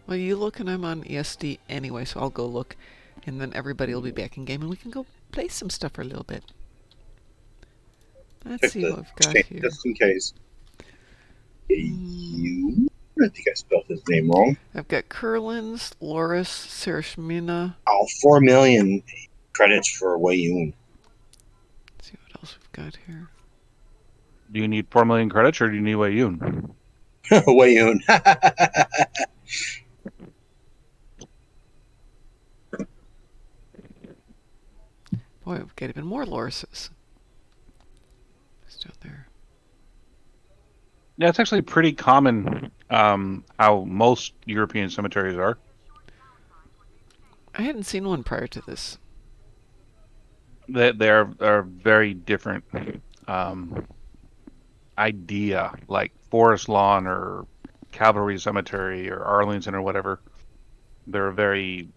Well, you look and I'm on ESD anyway, so I'll go look, and then everybody will be back in game, and we can go play some stuff for a little bit. Let's see what we've got here. Just in case. I think I spelled his name wrong. I've got Curlins, Loris, Sarashmina. Oh, 4 million credits for Wei-Yun. Let's see what else we've got here. Do you need 4 million credits or do you need Wei-Yun? Wei-Yun. Boy, we've got even more Lorises. It's down there. Yeah, it's actually pretty common how most European cemeteries are. I hadn't seen one prior to this. They are very different idea, like Forest Lawn or Cavalry Cemetery or Arlington or whatever. They're very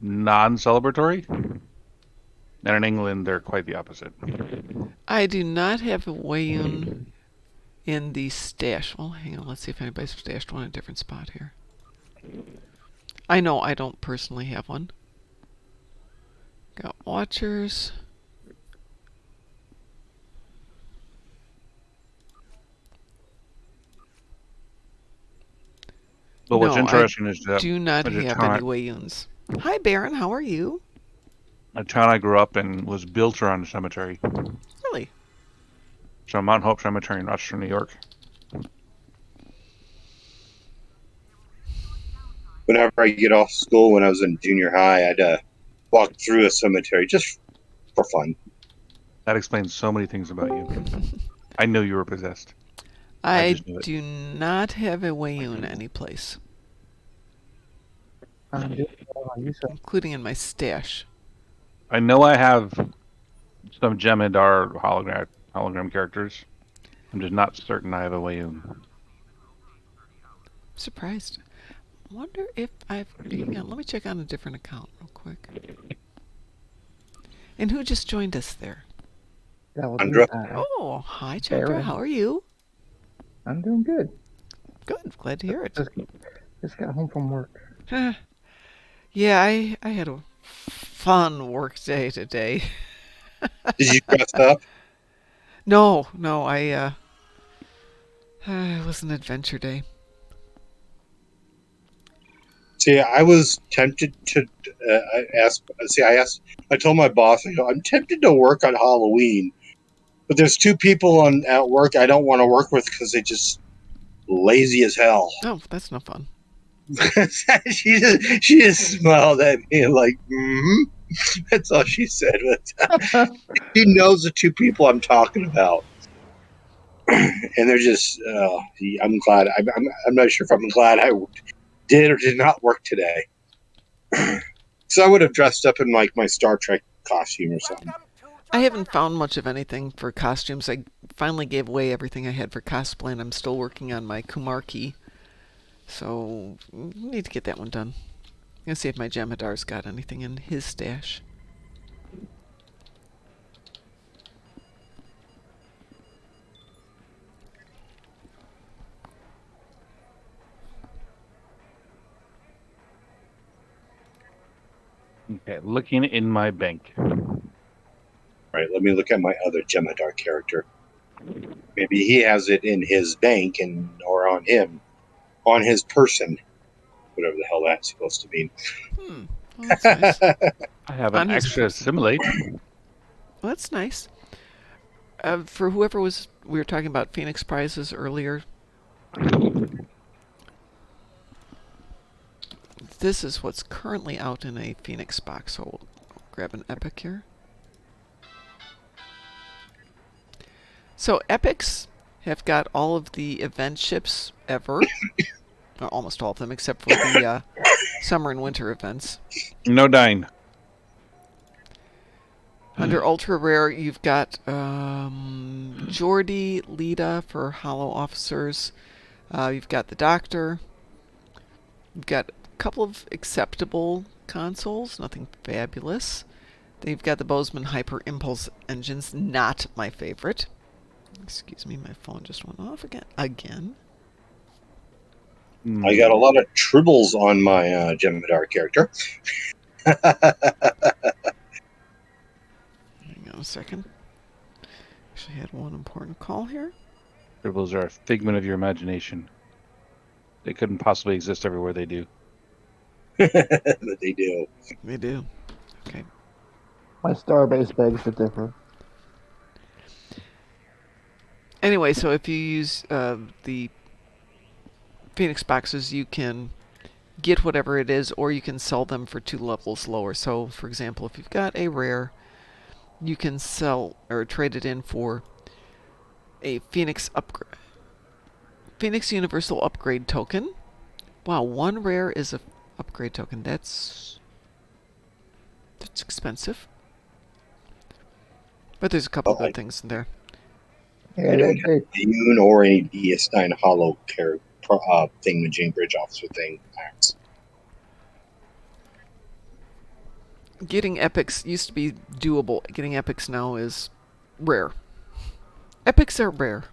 non-celebratory. And in England, they're quite the opposite. I do not have a Wei-Yun in the stash. Well, hang on. Let's see if anybody's stashed one in a different spot here. I know I don't personally have one. Got Watchers. But what's No, interesting is that do not the have town any Wei-Yuns. Hi, Baron. How are you? the town I grew up in was built around a cemetery. Really? So Mount Hope Cemetery in Rochester, New York. Whenever I get off school when I was in junior high, I'd walk through a cemetery just for fun. That explains so many things about you. I knew you were possessed. I just knew it. do not have a Wei-Yun anyplace, including in my stash. I know I have some Jem'Hadar hologram characters. I'm just not certain I have a Wei-Yun. Surprised. Wonder if I've... Hang on, let me check on a different account real quick. And who just joined us there? Chandra. Oh, hi, Chandra. Baron. How are you? I'm doing good. Good. Glad to hear it. Just got home from work. Yeah, I had a fun work day today. Did you dress up? No, it was an adventure day. See, I was tempted to. I told my boss, I'm tempted to work on Halloween, but there's two people at work I don't want to work with because they just lazy as hell. Oh, that's no fun. she just smiled at me like, mm-hmm. That's all she said. She knows the two people I'm talking about. And they're just, I'm glad. I'm not sure if I'm glad I did or did not work today. So I would have dressed up in like my Star Trek costume or something. I haven't found much of anything for costumes. I finally gave away everything I had for cosplay, and I'm still working on my Kumarki. So, need to get that one done. I'm going to see if my Jemadar's got anything in his stash. Okay, looking in my bank. Right, let me look at my other Jemadar character. Maybe he has it in his bank or on him, on his person, whatever the hell that's supposed to mean. Well, that's nice. I have an On his extra person. assimilate. Well, that's nice. For whoever we were talking about Phoenix prizes earlier. This is what's currently out in a Phoenix box. So we'll grab an epic here. So epics have got all of the event ships ever. Almost all of them, except for the summer and winter events. No dying. Under ultra rare, you've got Geordie, Lita for Hollow Officers. You've got the Doctor. You've got a couple of acceptable consoles, nothing fabulous. Then you've got the Bozeman Hyper Impulse engines, not my favorite. Excuse me, my phone just went off again. I got a lot of tribbles on my Jemadar character. Hang on a second. Actually had one important call here. Tribbles are a figment of your imagination. They couldn't possibly exist everywhere they do. But they do. They do. Okay. My Starbase begs to differ. Anyway, so if you use the Phoenix boxes, you can get whatever it is, or you can sell them for 2 levels lower. So, for example, if you've got a rare, you can sell or trade it in for a Phoenix Universal Upgrade token. Wow, 1 rare is a upgrade token. That's expensive. But there's a couple good things in there. Yeah, I don't have a Yoon or any DS9 Hollow thing, the Jane Bridge Officer thing. Getting epics used to be doable. Getting epics now is rare. Epics are rare.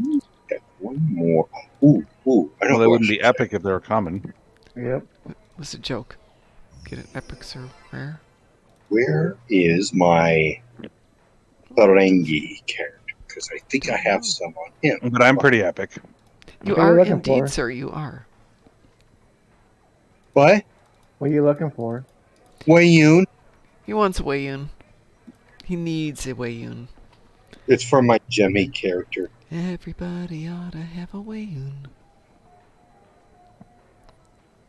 Okay, one more. Ooh. I Well, know they who I wouldn't be should epic if they were common. Yep. It was a joke. Getting epics are rare. Where is my Ferengi character? Because I think I have some on him. But I'm pretty epic. You What are you are looking indeed, for? sir. You are. What? What are you looking for? Wayun? He wants a Wayun. He needs a Wayun. It's from my Jemmy character. Everybody ought to have a Wayun.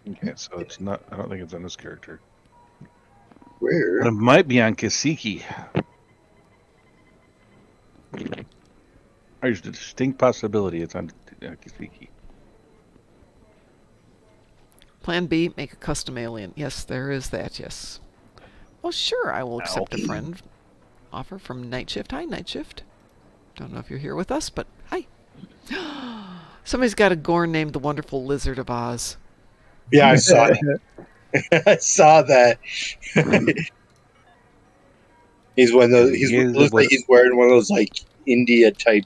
Okay, so it's not. I don't think it's on this character. Where? But it might be on Kasiki. There's a distinct possibility it's on Kasiki. Plan B, make a custom alien. Yes, there is that, yes. Well, sure, I will accept a friend offer from Night Shift. Hi, Night Shift. Don't know if you're here with us, but hi. Somebody's got a Gorn named the Wonderful Lizard of Oz. Yeah, I saw that. I saw that. He's one of those. Looks like he's wearing one of those like India type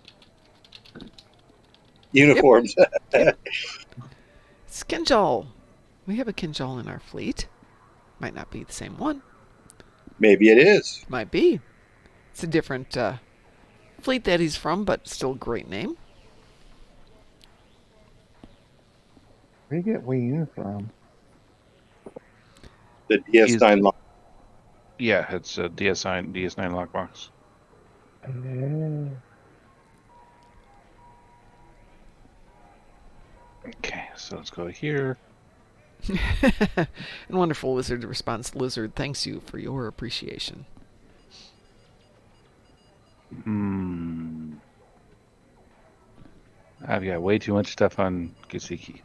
uniforms. Yep. It's Kinjal. We have a Kinjal in our fleet. Might not be the same one. Maybe it is. Might be. It's a different fleet that he's from, but still a great name. Where do you get Wayun from? The DS9 lock. Yeah, it's a DS9 lockbox. Okay, so let's go here. And Wonderful Wizard responds, Lizard thanks you for your appreciation. I've got way too much stuff on Kusiki.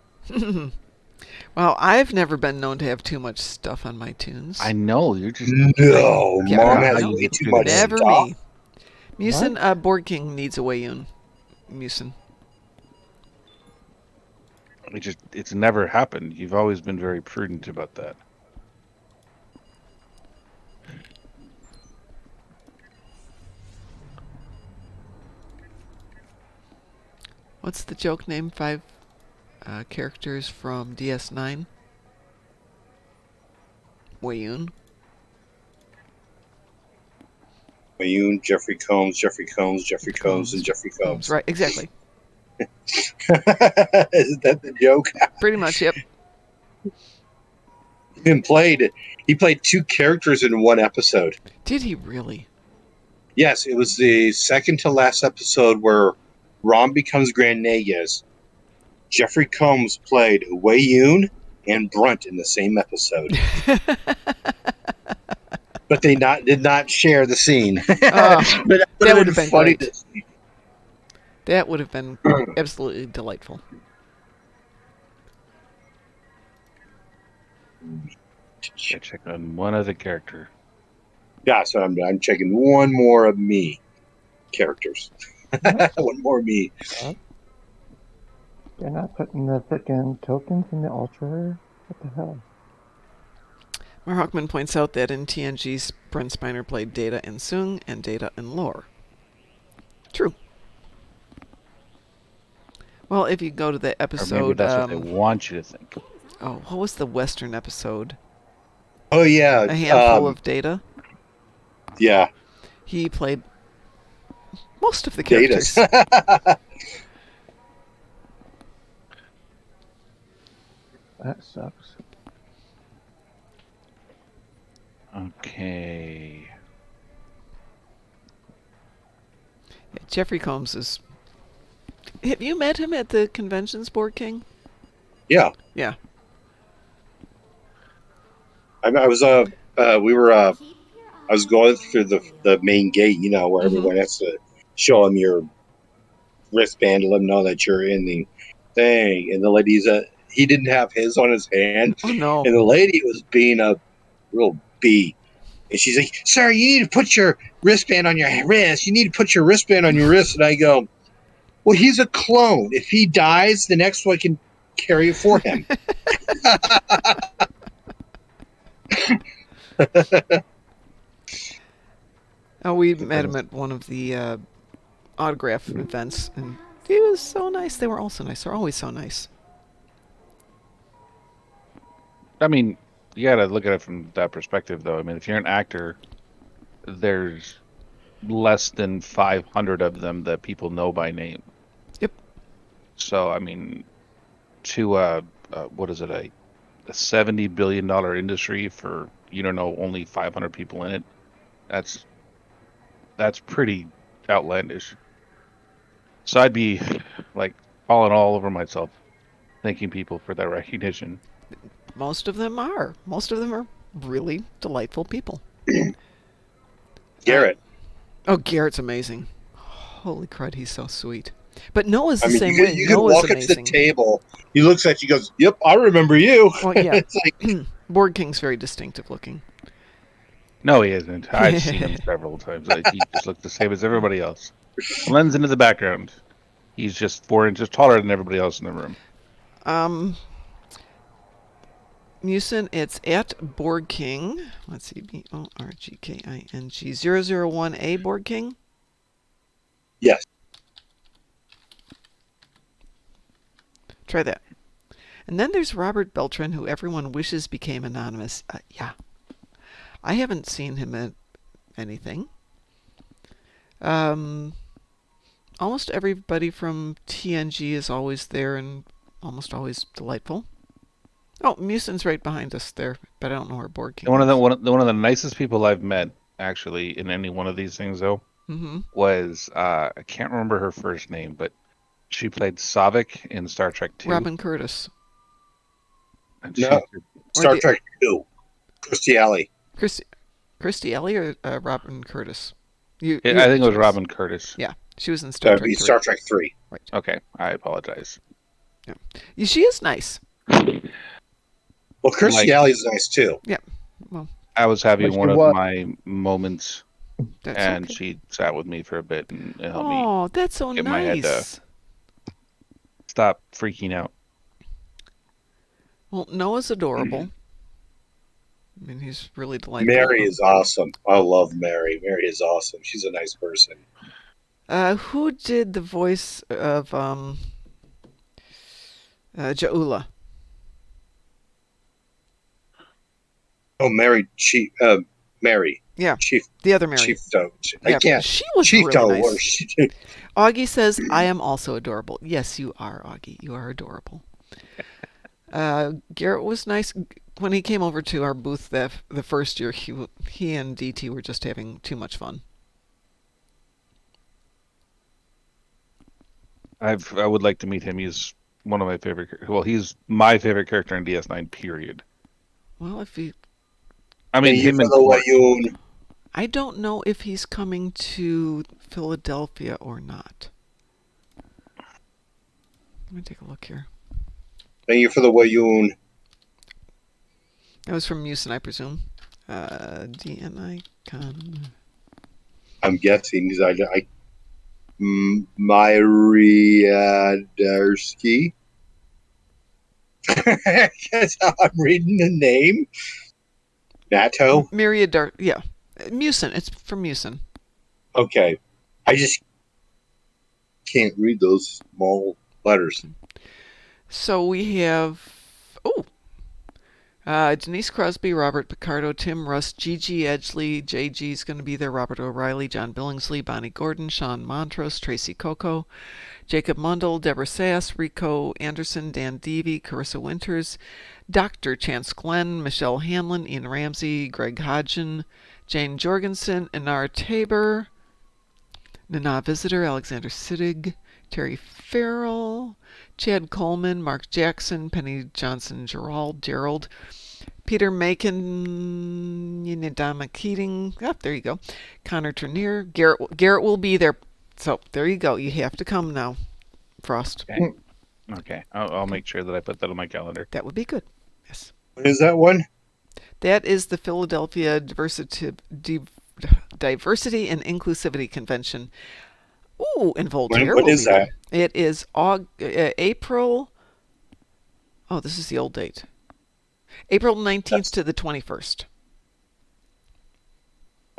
Well, I've never been known to have too much stuff on my tunes. I know, you're just... No, Yeah, Mom I has know. way too Do much that. Never stuff. me. Musin, Board King needs a Wayun. Musin. It's never happened. You've always been very prudent about that. What's the joke name? 5 characters from DS9? Wayun. Mayune, Jeffrey Combs, Jeffrey Combs, Jeffrey Combs, and Jeffrey Combs. Right, exactly. Isn't that the joke? Pretty much, yep. He played 2 characters in one episode. Did he really? Yes, it was the second to last episode where Rom becomes Grand Nagus. Jeffrey Combs played Wei Yun and Brunt in the same episode. But they did not share the scene. But that would have been funny great. That would have been absolutely delightful. Check on one other character. Yeah, so I'm checking one more of me characters. One more me. They're not putting the frickin' tokens in the Ultra. What the hell? Mar Hawkman points out that in TNG's Brent Spiner played Data and Sung and Data and Lore. True. Well, if you go to the episode... Or maybe that's what they want you to think. Oh, what was the Western episode? Oh, yeah. A Handful of Data? Yeah. He played most of the characters. That sucks. Okay. Yeah, Jeffrey Combs is... Have you met him at the conventions, Board King? Yeah. Yeah. I was going through the main gate, where everyone has to show them your wristband to let them know that you're in the thing. And the ladies, he didn't have his on his hand. Oh, no. And the lady was being a real bee. And she's like, sir, you need to put your wristband on your wrist. You need to put your wristband on your wrist. And I go, well, he's a clone. If he dies, the next one can carry it for him. We met him at one of the autograph events, and he was so nice. They were all so nice. They're always so nice. I mean, you gotta look at it from that perspective, though. I mean, if you're an actor, there's less than 500 of them that people know by name. Yep. So, I mean, to what is it, a $70 billion industry for only 500 people in it, that's pretty outlandish. So I'd be like falling all over myself, thanking people for that recognition. Most of them are. Most of them are really delightful people. Garrett. Garrett's amazing. Holy crud, he's so sweet. But Noah's the same you way. You can Noah's walk up to amazing. the table. He looks at you, goes, "Yep, I remember you." Well, yeah. It's like, Board King's very distinctive looking. No, he isn't. I've seen him several times. He just looks the same as everybody else. Blends into the background. He's just 4 inches taller than everybody else in the room. Musin, it's at Board King. Let's see, BORGKING 001A Board King. yes. Try that. And then there's Robert Beltran, who everyone wishes became anonymous. Yeah. I haven't seen him at anything. Almost everybody from TNG is always there and almost always delightful. Oh, Musin's right behind us there, but I don't know where Board King One is. of the nicest people I've met, actually, in any one of these things, though, was I can't remember her first name, but she played Savik in Star Trek II. Robin Curtis. No. Star Trek 2. Kirstie Alley. Kirstie Alley or Robin Curtis? I think it was Robin Curtis. Yeah, she was in Star Trek 3. Star Trek 3. Right. Okay, I apologize. Yeah. She is nice. Well, Kirstie Alley's nice too. Yeah. Well, I was having one of my moments, and okay. she sat with me for a bit and helped me. Oh, that's so get my head nice. Stop freaking out. Well, Noah's adorable. I mean, he's really delightful. Mary is awesome. I love Mary. Mary is awesome. She's a nice person. Who did the voice of Jaula? Oh, Mary. Mary. Yeah. Chief. The other Mary. Chief Doe. Yeah, I can't. she was Chief really Doe. nice. Augie says, "I am also adorable." Yes, you are, Augie. You are adorable. Garrett was nice when he came over to our booth the first year. He and DT were just having too much fun. I would like to meet him. He's one of my favorite. Well, he's my favorite character in DS9. Period. Well, if he, I mean, him and I don't know if he's coming to Philadelphia or not. Let me take a look here. Thank you for the Wayoon. That was from Musin, I presume. DNI con. I'm guessing because Myriadersky. That's how I'm reading the name. Nato? Yeah. Musin. It's from Musin. Okay. I just can't read those small letters. So we have... Denise Crosby, Robert Picardo, Tim Rust, Gigi Edgley, JG's going to be there, Robert O'Reilly, John Billingsley, Bonnie Gordon, Sean Montrose, Tracy Coco, Jacob Mundell, Deborah Sass, Rico Anderson, Dan Deavy, Carissa Winters, Dr. Chance Glenn, Michelle Hanlon, Ian Ramsey, Greg Hodgin, Jane Jorgensen, Inara Tabor, Nana Visitor, Alexander Siddig, Terry Farrell, Chad Coleman, Mark Jackson, Penny Johnson, Gerald, Peter Macon, Yinadama Keating, there you go, Connor Trenier, Garrett will be there. So there you go. You have to come now, Frost. Okay. I'll make sure that I put that on my calendar. That would be good. Yes. What is that one? That is the Philadelphia Diversity and Inclusivity Convention. Ooh, in Voltaire. What is that? It is April. Oh, this is the old date. April 19th to the 21st.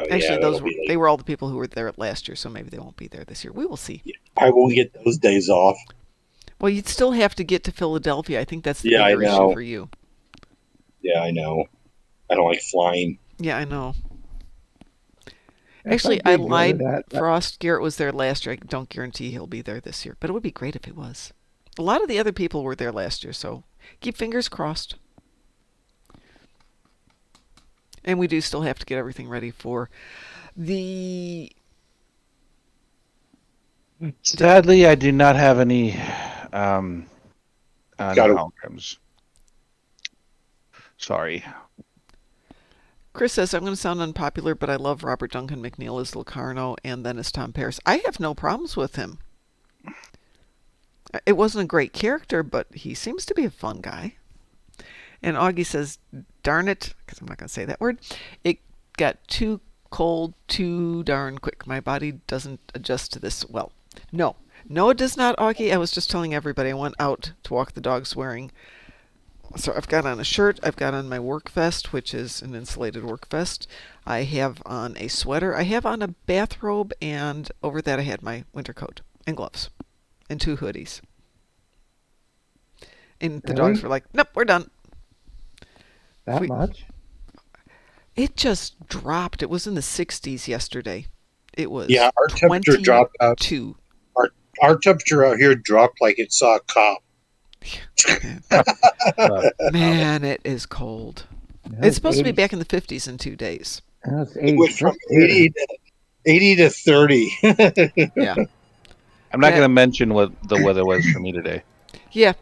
Actually, they were all the people who were there last year, so maybe they won't be there this year. We will see. I won't get those days off. Well, you'd still have to get to Philadelphia. I think that's the bigger issue for you. Yeah, I know. I don't like flying. Yeah, I know. Actually, I lied. Frost Garrett was there last year. I don't guarantee he'll be there this year, but it would be great if he was. A lot of the other people were there last year, so keep fingers crossed. And we do still have to get everything ready for the... Sadly, I do not have any holograms. Sorry. Chris says, I'm going to sound unpopular, but I love Robert Duncan McNeil as Locarno and then as Tom Paris. I have no problems with him. It wasn't a great character, but he seems to be a fun guy. And Augie says, darn it, because I'm not going to say that word, it got too cold too darn quick. My body doesn't adjust to this well. No, it does not, Augie. I was just telling everybody I went out to walk the dogs wearing... So I've got on a shirt, I've got on my work vest, which is an insulated work vest. I have on a sweater, I have on a bathrobe, and over that I had my winter coat and gloves and 2 hoodies. And the dogs were like, nope, we're done. That much? It just dropped. It was in the 60s yesterday. It was our temperature dropped out. Our temperature out here dropped like it saw a cop. Man, it is cold. It's supposed to be back in the 50s in 2 days. It went from 80 to 30. Yeah. I'm not going to mention what the weather was for me today. Yeah.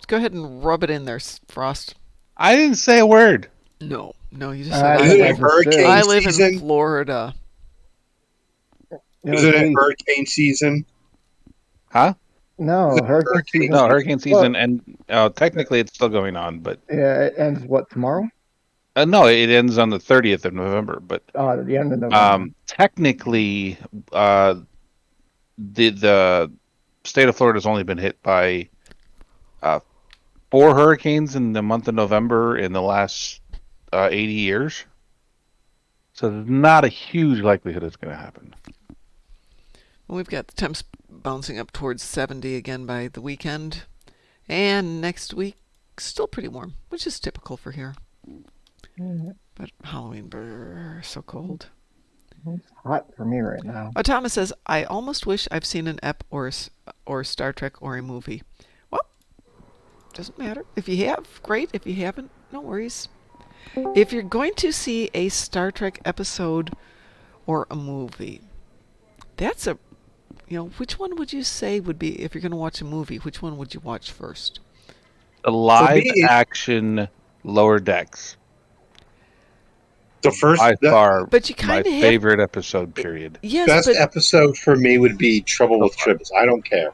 Go ahead and rub it in there, Frost. I didn't say a word. No, you just I said Is I it live. hurricane I live in season? Florida. Isn't it Northeast. hurricane season? Huh? Is it No, hurricane hurricane season. No, season? hurricane season, and technically it's still going on, but Yeah, it ends what, tomorrow? no, it ends on the 30th of November. But The end of November. technically, the state of Florida has only been hit by uh, 4 hurricanes in the month of November in the last 80 years. So there's not a huge likelihood it's going to happen. We've got the temps bouncing up towards 70 again by the weekend. And next week, still pretty warm, which is typical for here. But Halloween, brr, so cold. It's hot for me right now. Oh, Thomas says, I almost wish I've seen an ep or Star Trek or a movie. Well, doesn't matter. If you have, great. If you haven't, no worries. If you're going to see a Star Trek episode or a movie, that's a, which one would you say would be, if you're going to watch a movie, which one would you watch first? The live action Lower Decks. The first, By far, But you my kind of have, favorite episode, period. yes, best but episode for me would be Trouble with Tribbles. I don't care.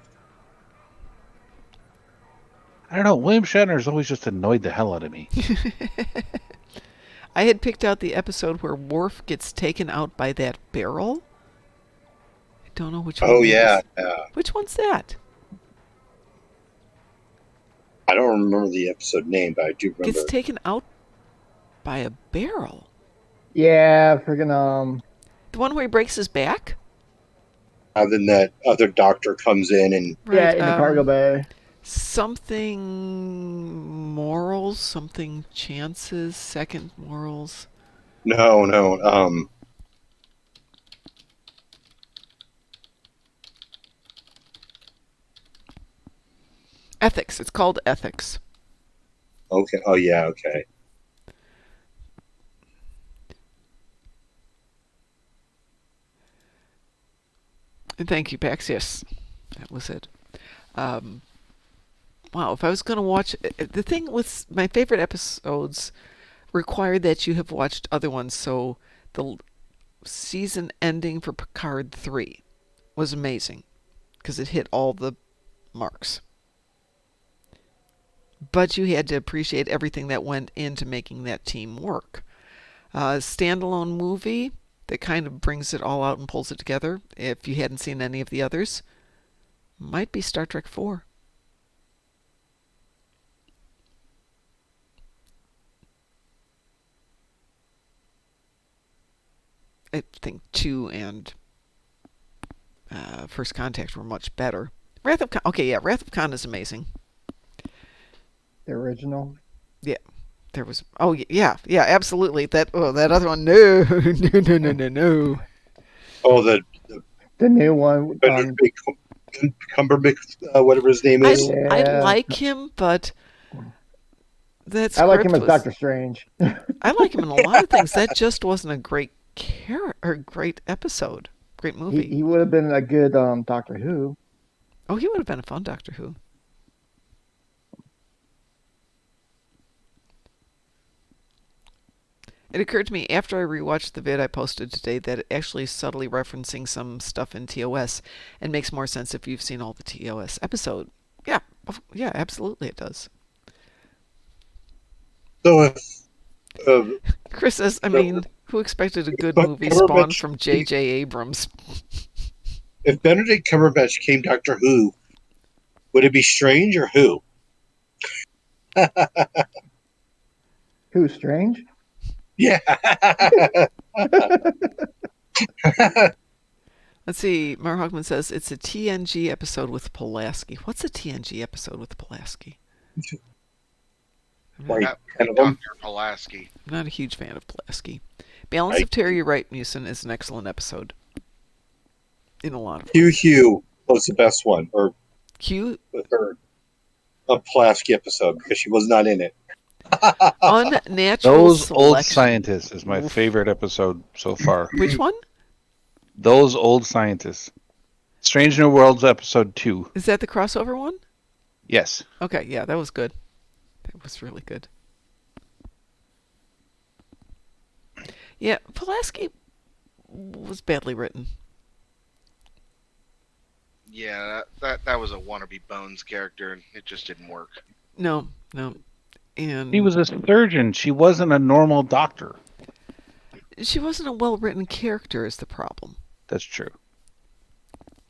I don't know. William Shatner's always just annoyed the hell out of me. I had picked out the episode where Worf gets taken out by that barrel. I don't know which one. Oh, that yeah, is. yeah. Which one's that? I don't remember the episode name, but I do remember. Gets taken out by a barrel. Yeah, freaking The one where he breaks his back? Then that other doctor comes in and yeah, in the cargo bay. Something morals, something chances, second morals. no. Ethics. It's called Ethics. Okay. Oh yeah. Okay. And thank you, Pax. Yes, that was it. Wow, if I was going to watch... The thing with my favorite episodes required that you have watched other ones, so the season ending for Picard 3 was amazing, because it hit all the marks. But you had to appreciate everything that went into making that team work. Standalone movie that kind of brings it all out and pulls it together, if you hadn't seen any of the others, might be Star Trek 4. I think 2 and First Contact were much better. Wrath of Khan. Okay, yeah, Wrath of Khan is amazing. The original. Yeah, there was. Oh yeah, absolutely. That other one. No. Oh, the new one. Cumberbatch, whatever his name is. I like him, but that I like him as was, Doctor Strange. I like him in a lot of things. That just wasn't a great great episode, great movie. He would have been a good Doctor Who. Oh, he would have been a fun Doctor Who. It occurred to me after I rewatched the vid I posted today that it actually is subtly referencing some stuff in TOS and makes more sense if you've seen all the TOS episode. Yeah, absolutely it does. So if Chris says, I mean, who expected a good movie spawned from J.J. Abrams? If Benedict Cumberbatch came Doctor Who, would it be Strange or who? Who, Strange? Yeah. Let's see. Mar Hogman says it's a TNG episode with Pulaski. What's a TNG episode with Pulaski? Like, Dr. Pulaski. I'm not a huge fan of Pulaski. Balance of Terror, you're right, Musin, is an excellent episode. In a lot of ways. Hugh was the best one, or Q? the third. A Pulaski episode, because she was not in it. Unnatural Those Selection. Old Scientists is my favorite episode so far. Which one? Those Old Scientists. Strange New Worlds episode 2. Is that the crossover one? Yes. Okay, yeah, that was good. That was really good. Yeah, Pulaski was badly written. Yeah, that was a wannabe Bones character, and it just didn't work. No, and She was a surgeon. She wasn't a normal doctor. she wasn't a well-written character. Is the problem? That's true.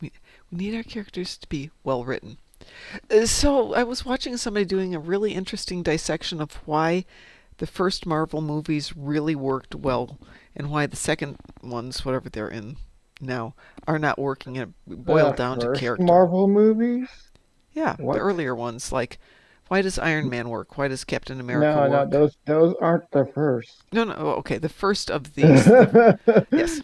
We need our characters to be well-written. So I was watching somebody doing a really interesting dissection of why the first Marvel movies really worked well and why the second ones, whatever they're in now, are not working. And it boiled down to First character. Marvel movies? Yeah, What? the earlier ones, like why does Iron Man work? Why does Captain America No, work? those aren't the first. No, okay, the first of these. Yes,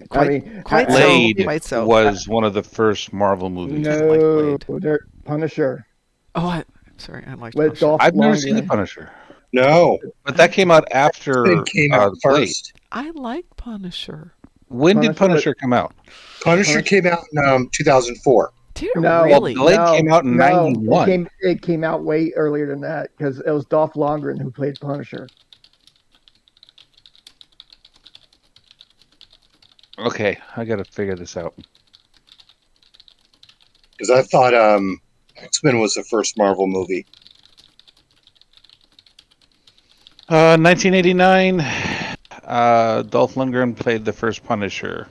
quite Blade so. was one of the first Marvel movies. No, they're Punisher. Oh, I'm sorry, I like With Punisher. Dolph I've never seen the Lundgren. Punisher, No, but that came out after it came out Blade. first. I like Punisher. When did Punisher Punisher come out? Punisher came out in 2004. Did it No, really? Blade came out in 91. It came out way earlier than that because it was Dolph Lundgren who played Punisher. Okay, I got to figure this out. Because I thought X-Men was the first Marvel movie. 1989. Dolph Lundgren played the first Punisher.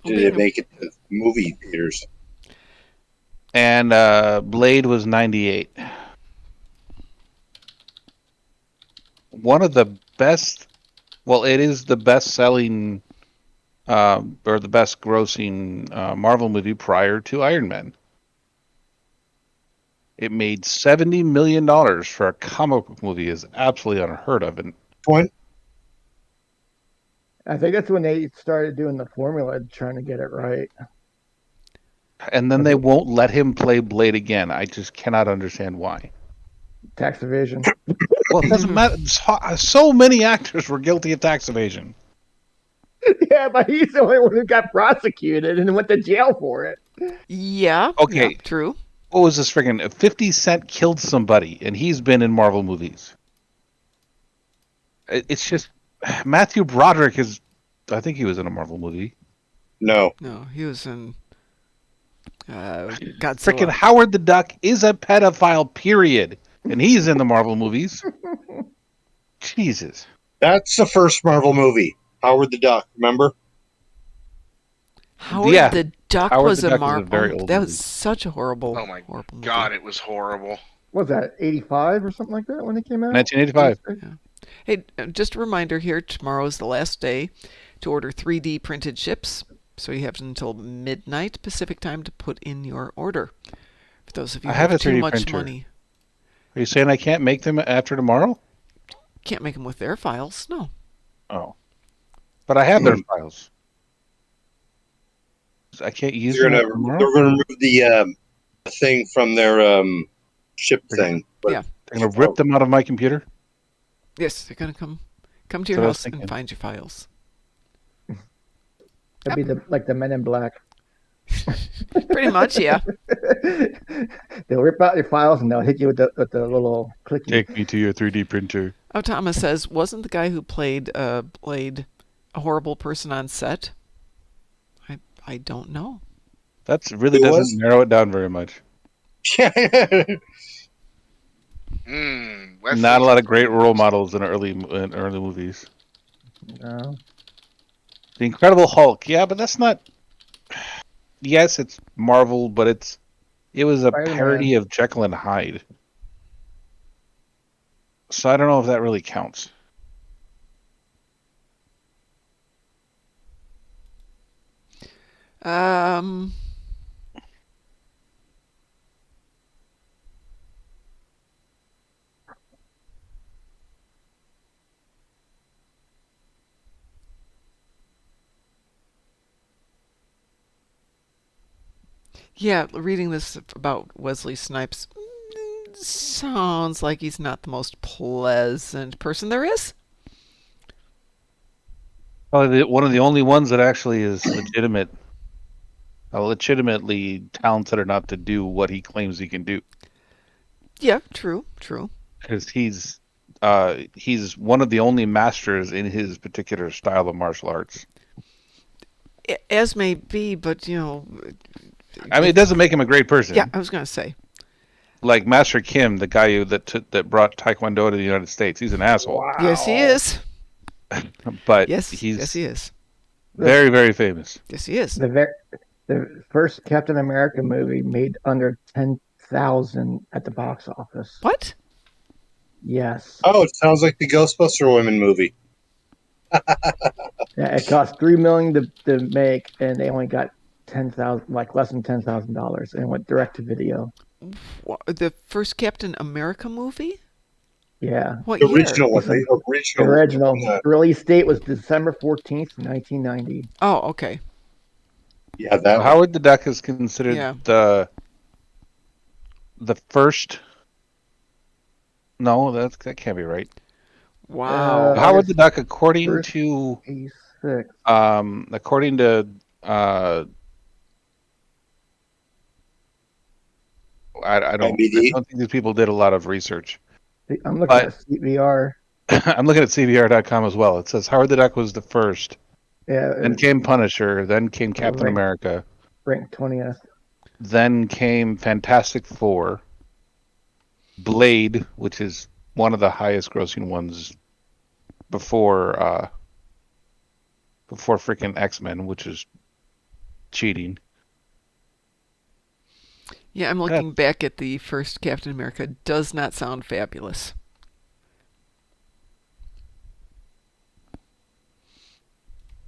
Did it make it to movie theaters? And Blade was 98. One of the best, well, it is the best-selling or the best-grossing Marvel movie prior to Iron Man. It made $70 million for a comic book movie is absolutely unheard of. And Point. I think that's when they started doing the formula, trying to get it right. And then they won't let him play Blade again. I just cannot understand why. Tax evasion. Well, it doesn't matter. So many actors were guilty of tax evasion. Yeah, but he's the only one who got prosecuted and went to jail for it. Yeah. Okay. Yeah, true. What was this friggin' 50 Cent killed somebody, and he's been in Marvel movies. It's just Matthew Broderick is. I think he was in a Marvel movie. No, he was in Godzilla. Frickin' Howard the Duck is a pedophile. Period, and he's in the Marvel movies. Jesus, that's the first Marvel movie. Howard the Duck. Remember? Howard Yeah, the Duck Howard was the a Duck is a Marvel. very old That movie. was such a horrible. Oh my horrible movie. God, it was horrible. What was that, 85 or something like that when it came out? 1985. Hey, just a reminder here: tomorrow is the last day to order 3D printed ships, so you have until midnight Pacific time to put in your order. For those of you I who have a too 3D much printer. money, Are you saying I can't make them after tomorrow? can't make them with their files. No. Oh, but I have their files. So I can't use They're them gonna after tomorrow. they're gonna remove the thing from their ship thing. But Yeah. They're gonna rip them out of my computer. Yes, they're gonna come to That's your what I was house and thinking. find your files. That'd be like the Men in Black. Pretty much, yeah. They'll rip out your files and they'll hit you with the little clicky. Take me to your 3D printer. Oh, Thomas says, wasn't the guy who played Blade a horrible person on set? I don't know. That really Who doesn't was? narrow it down very much. Not a lot of great role models in early movies. No. The Incredible Hulk, yeah, but that's not. Yes, it's Marvel, but it was a Spider-Man. parody of Jekyll and Hyde. So I don't know if that really counts. Yeah, reading this about Wesley Snipes sounds like he's not the most pleasant person there is. Probably one of the only ones that actually is legitimately talented enough to do what he claims he can do. Yeah, true, true. because he's one of the only masters in his particular style of martial arts. As may be, but I mean, it doesn't make him a great person. Yeah, I was going to say. Like Master Kim, the guy that brought Taekwondo to the United States, he's an asshole. Wow. Yes, he is. But Yes, he's yes, he is. very, very famous. Yes, he is. The first Captain America movie made under 10,000 at the box office. What? Yes. Oh, it sounds like the Ghostbuster Women movie. Yeah, it cost $3 million to make, and they only got 10,000, like less than $10,000, and went direct to video. The first Captain America movie? Yeah, What The year? original one. The the original. original release date was December 14th, 1990. Oh, okay. Yeah, that one. Howard the Duck is considered Yeah. the first. No, that can't be right. Wow. Howard the Duck, according first- to 86. according to I don't IMDb? think these people did a lot of research. I'm looking But- at CVR. I'm looking at CBR.com as well. It says Howard the Duck was the first. Yeah, Then came Punisher. Then came Captain right. America. ranked 20th. Then came Fantastic Four. Blade, which is one of the highest grossing ones before freaking X-Men, which is cheating. Yeah, I'm looking back at the first Captain America. Does not sound fabulous.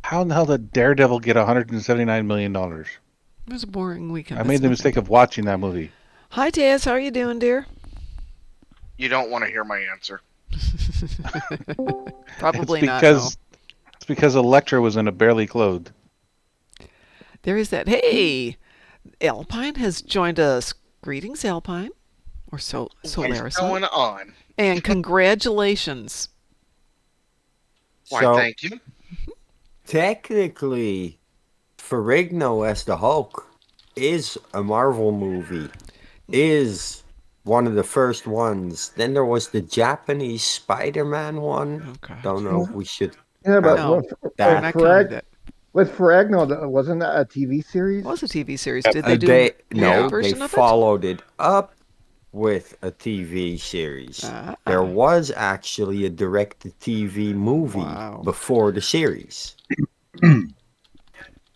How in the hell did Daredevil get $179 million? It was a boring weekend. I made the mistake of watching that movie. Hi, Taz. How are you doing, dear? You don't want to hear my answer. Probably it's not. because it's because Elektra was in a Barely Clothed. There is that. Hey, Alpine has joined us. Greetings, Alpine, or What's Solaris. going on? And congratulations. Why, So- thank you. Technically, Ferrigno as the Hulk is a Marvel movie. Is one of the first ones. Then there was the Japanese Spider-Man one. Okay. Don't know if we should. Yeah, but No, with, We're not counting that. with Ferragno, wasn't that a TV series? It was a TV series. Yeah, Did they do a no, they version of it? followed it up with a TV series. Ah. There was actually a direct-to-TV movie Wow. before the series.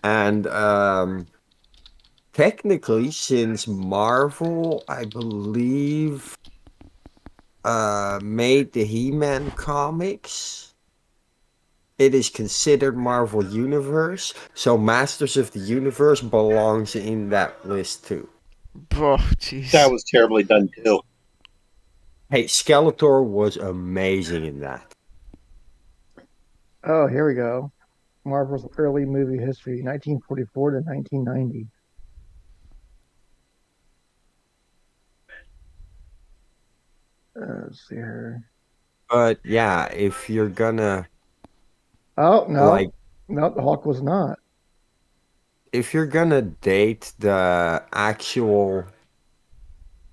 And technically, since Marvel, I believe, made the He-Man comics, it is considered Marvel Universe. So Masters of the Universe belongs in that list too. Oh, jeez. That was terribly done too. Hey, Skeletor was amazing in that. Oh, here we go. Marvel's early movie history, 1944 to 1990. Let's see here. But yeah, if you're gonna Oh, no. like, No, the Hulk was not. if you're gonna date the actual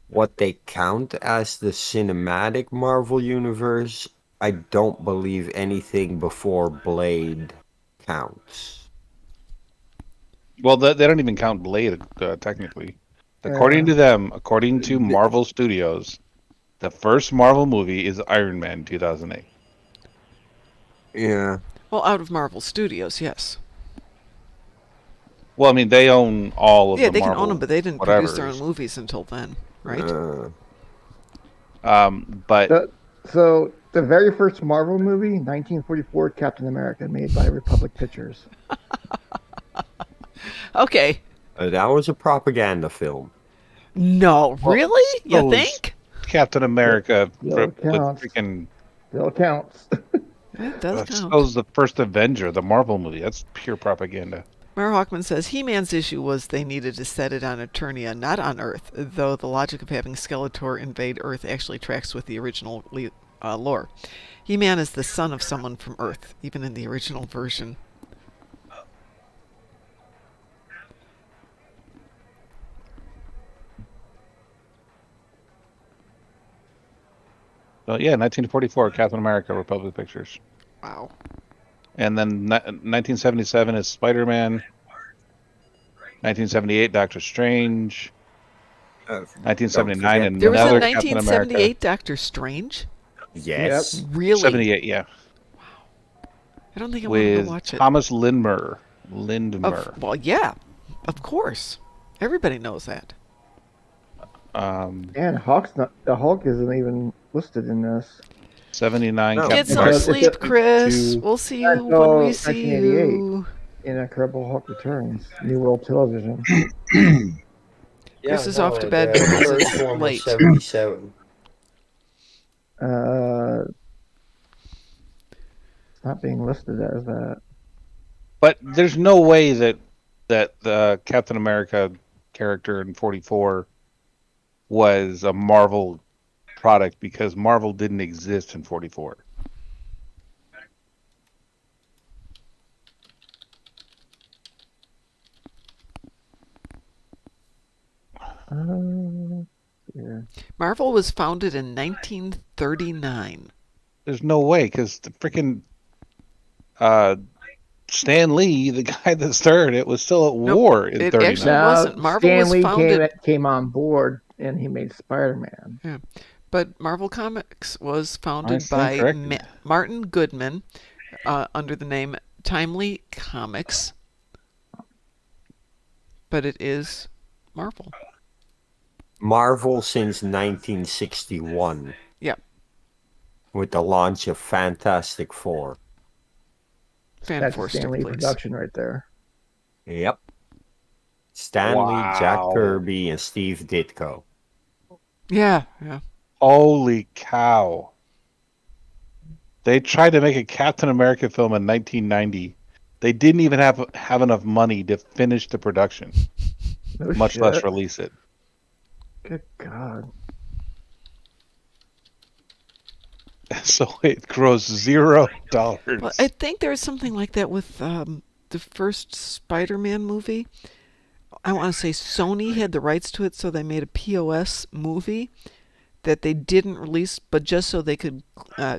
what they count as the cinematic Marvel universe, I don't believe anything before Blade counts. Well, they don't even count Blade technically. According to them, according to Marvel Studios, the first Marvel movie is Iron Man 2008. Yeah. Well, out of Marvel Studios, yes. Well, I mean, they own all of Yeah, the they Marvel. can own them, but they didn't produce their whatevers. own movies until then, right? But So the very first Marvel movie, 1944, Captain America, made by Republic Pictures. Okay. That was a propaganda film. No, really? You suppose- think? Captain America Yeah, with counts. freaking. Still counts. It does count. Suppose the first Avenger, the Marvel movie. That's pure propaganda. Mara Hawkman says He-Man's issue was they needed to set it on Eternia, not on Earth, though the logic of having Skeletor invade Earth actually tracks with the original lore. He-Man is the son of someone from Earth, even in the original version. So yeah, 1944, Captain America, Republic Pictures. Wow. And then 1977 is Spider-Man. 1978, Doctor Strange. Don't 1979, forget There was a another Captain America. 1978 Doctor Strange? Yes. Really? 78, yeah. I don't think I want to go With watch it. Thomas Lindmer. Well, yeah, of course. Everybody knows that. Um, And the Hulk isn't even listed in this. 79, No. Get Captain some America. sleep, Chris. 52. We'll see Yeah, you when we so see 1988. you. In Incredible Hulk Returns, New World Television. Chris is off to the bed because first it's one was late. 77. It's not being listed as that. But there's no way that the Captain America character in 44 was a Marvel product because Marvel didn't exist in 44. Yeah. Marvel was founded in 1939. There's no way because the freaking Stan Lee, the guy that started it, was still at Nope, war in it 39. actually wasn't. Marvel Stan was Lee founded. came on board and he made Spider-Man. Yeah, but Marvel Comics was founded stand by corrected. Martin Goodman under the name Timely Comics. But it is Marvel. Marvel since 1961. Yep. With the launch of Fantastic Four. That's a Fantastic, Stan Lee please. production right there. Yep. Stanley, Wow. Jack Kirby, and Steve Ditko. Yeah. Holy cow. They tried to make a Captain America film in 1990. They didn't even have enough money to finish the production, No much shit. less release it. Good God. So it grows $0. Well, I think there's something like that with the first Spider-Man movie. I want to say Sony had the rights to it, so they made a POS movie that they didn't release, but just so they could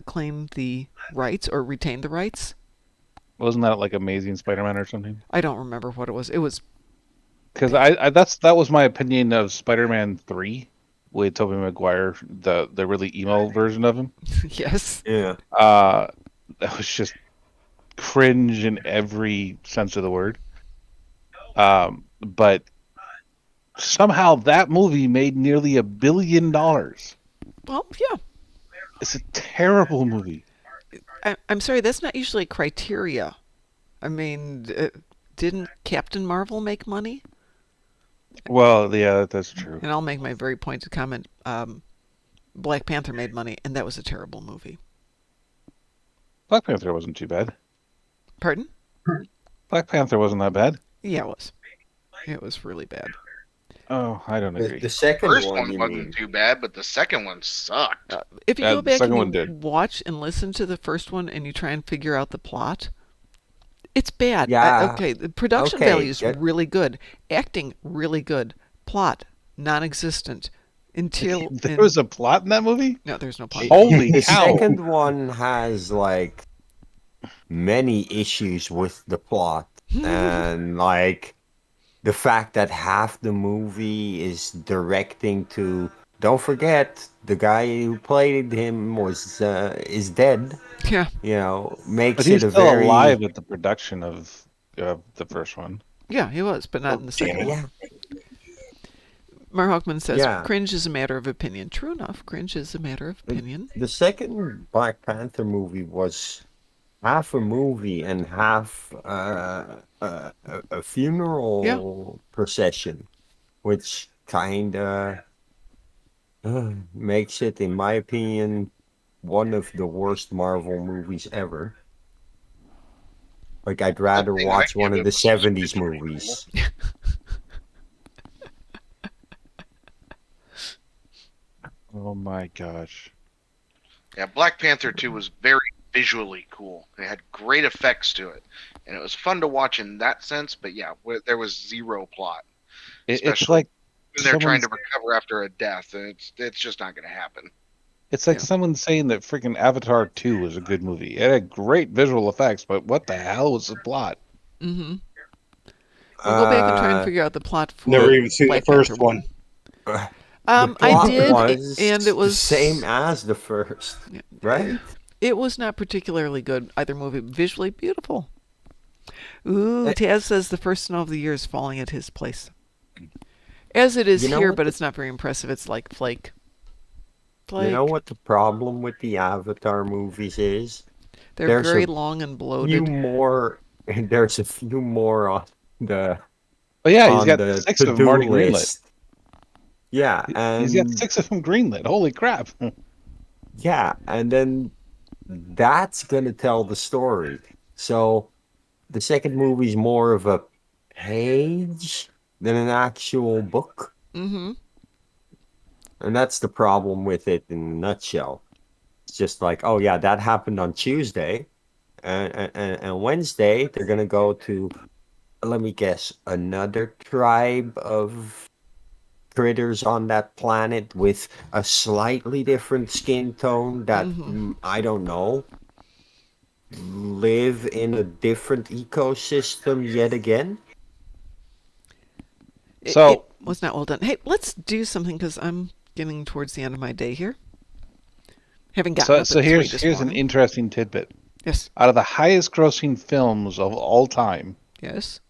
claim the rights or retain the rights. Wasn't that like Amazing Spider-Man or something? I don't remember what it was. It was Because that was my opinion of Spider-Man 3 with Tobey Maguire, the really emo version of him. yes. Yeah. That was just cringe in every sense of the word. But somehow that movie made nearly $1 billion. Well, yeah. It's a terrible movie. I'm sorry, that's not usually a criteria. I mean, didn't Captain Marvel make money? Well, yeah, that's true. And I'll make my very pointed comment. Black Panther made money, and that was a terrible movie. Black Panther wasn't too bad. Pardon? Black Panther wasn't that bad. Yeah, it was. It was really bad. Oh, I don't agree. The second First one, you wasn't mean? too bad, but the second one sucked. If you Yeah, go the back second one and you did. watch and listen to the first one and you try and figure out the plot, it's bad. Yeah. Okay, the production Okay, value is good. really good. Acting, really good. Plot, non-existent. Until... There was a plot in that movie? No, there's no plot. Holy The cow. second one has like many issues with the plot and like the fact that half the movie is directing to, don't forget the guy who played him is dead, Yeah. you know, makes But he's it a still very alive at the production of the first one. Yeah, he was, but not in the second one. yeah. Mark Hockman says, Yeah. cringe is a matter of opinion. True enough, cringe is a matter of opinion. The second Black Panther movie was half a movie and half a funeral procession, which kind of makes it, in my opinion, one of the worst Marvel movies ever. Like, I'd rather thing watch I one give of the it was 70s stupid. movies. Oh my gosh. Yeah, Black Panther 2 was very visually cool. It had great effects to it, and it was fun to watch in that sense. But yeah, there was zero plot. It's Especially like when they're trying to someone's- recover after a death, and it's just not going to happen. It's like Yeah. someone saying that freaking Avatar 2 was a good movie. It had great visual effects, but what the hell was the plot? Mm-hmm. Well, go back and try and Uh, figure out the plot for Never even seen the Black Panther first one. the I plot did, was and it the was same as the first, right? It was not particularly good, either movie. Visually beautiful. Ooh, Eh, Taz says the first snow of the year is falling at his place. As it is You know here, what but the- it's not very impressive. It's like flake. You know Flake. what the problem with the Avatar movies is? They're There's very a long and few bloated. more. There's a few more the But yeah, he's on got the 6 of them to-do already greenlit. list. Yeah, He's got and 6 of them greenlit. Holy crap. and then that's gonna tell the story. So the second movie's more of a page than an actual book. Mm-hmm. And that's the problem with it in a nutshell. It's just like, oh yeah, that happened on Tuesday. And Wednesday, they're gonna go to, let me guess, another tribe of critters on that planet with a slightly different skin tone that I don't know, live in a different ecosystem yet again. It So, was not well done. Hey, let's do something because I'm getting towards the end of my day here. Having gotten up at 3 here's this an morning. interesting tidbit. Yes. Out of the highest grossing films of all time, Yes.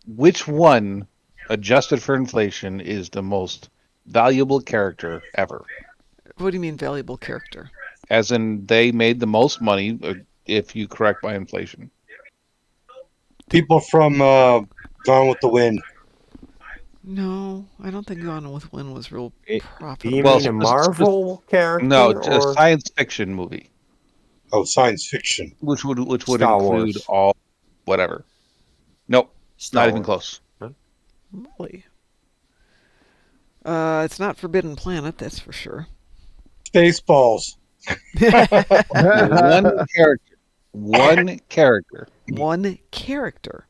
which one, adjusted for inflation, is the most valuable character ever? What do you mean valuable character? As in, they made the most money if you correct by inflation. People from Gone with the Wind. No, I don't think Gone with Wind was real Do you profitable. Well, mean a Marvel character No, a or science fiction movie, Oh, science fiction. which would Star include Wars? all whatever. Nope, Star not even Wars. close. Huh? Really? It's not Forbidden Planet, that's for sure. Spaceballs. One character. One character. One character.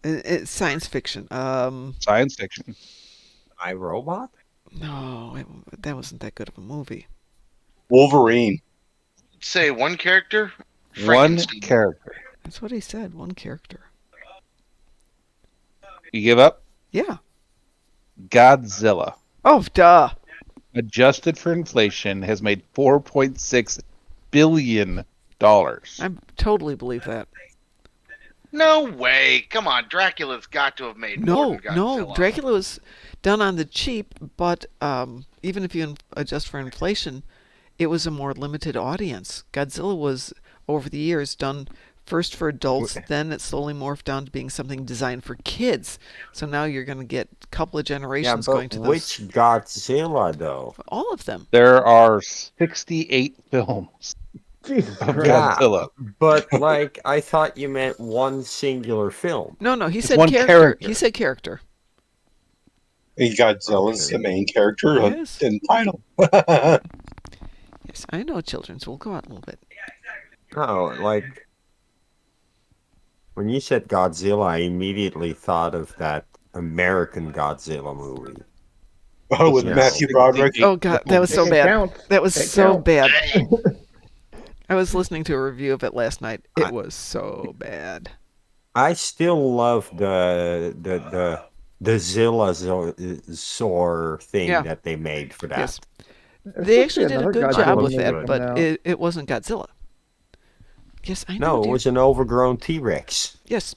It's science fiction. Science fiction. I Robot? No, that wasn't that good of a movie. Wolverine. Say one character. One Frankenstein. character. That's what he said. One character. You give up? Yeah. Godzilla, Oh, duh. adjusted for inflation, has made $4.6 billion. I totally believe that. No way! Come on, Dracula's got to have made more than No. Godzilla. Dracula was done on the cheap, but even if you adjust for inflation, it was a more limited audience. Godzilla was, over the years, done first for adults, then it slowly morphed down to being something designed for kids. So now you're going to get a couple of Yeah, generations but going to those. which Godzilla though? All of them. There are 68 films Jesus of Christ. Yeah, Godzilla. but like I thought you meant one singular film. No, he It's said one character. He character. said character. And Godzilla's the main character Yes. in the title. Yes, I know children's. We'll go out a little bit. No, like when you said Godzilla, I immediately thought of that American Godzilla movie. Oh, with Yeah. Matthew Broderick. Oh, God, that was so It bad. counts. That was It so counts. bad. Dang. I was listening to a review of it last night. It was so bad. I still love the Zilla Zor thing Yeah. that they made for that. Yes. There's They supposed to be actually did a another good Godzilla job with movie that, coming but out. it wasn't Godzilla. Yes, I know. No, it dear. was an overgrown T-Rex. Yes.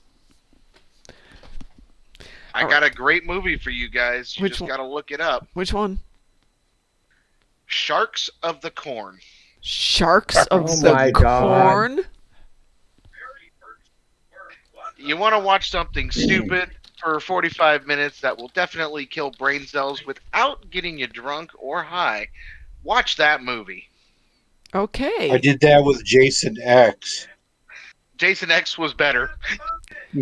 I got a great movie for you guys. You Which just one? got to look it up. Which one? Sharks of the Corn. Sharks of Oh the my God. Corn? You want to watch something stupid for 45 minutes that will definitely kill brain cells without getting you drunk or high? Watch that movie. Okay. I did that with Jason X. Jason X was better.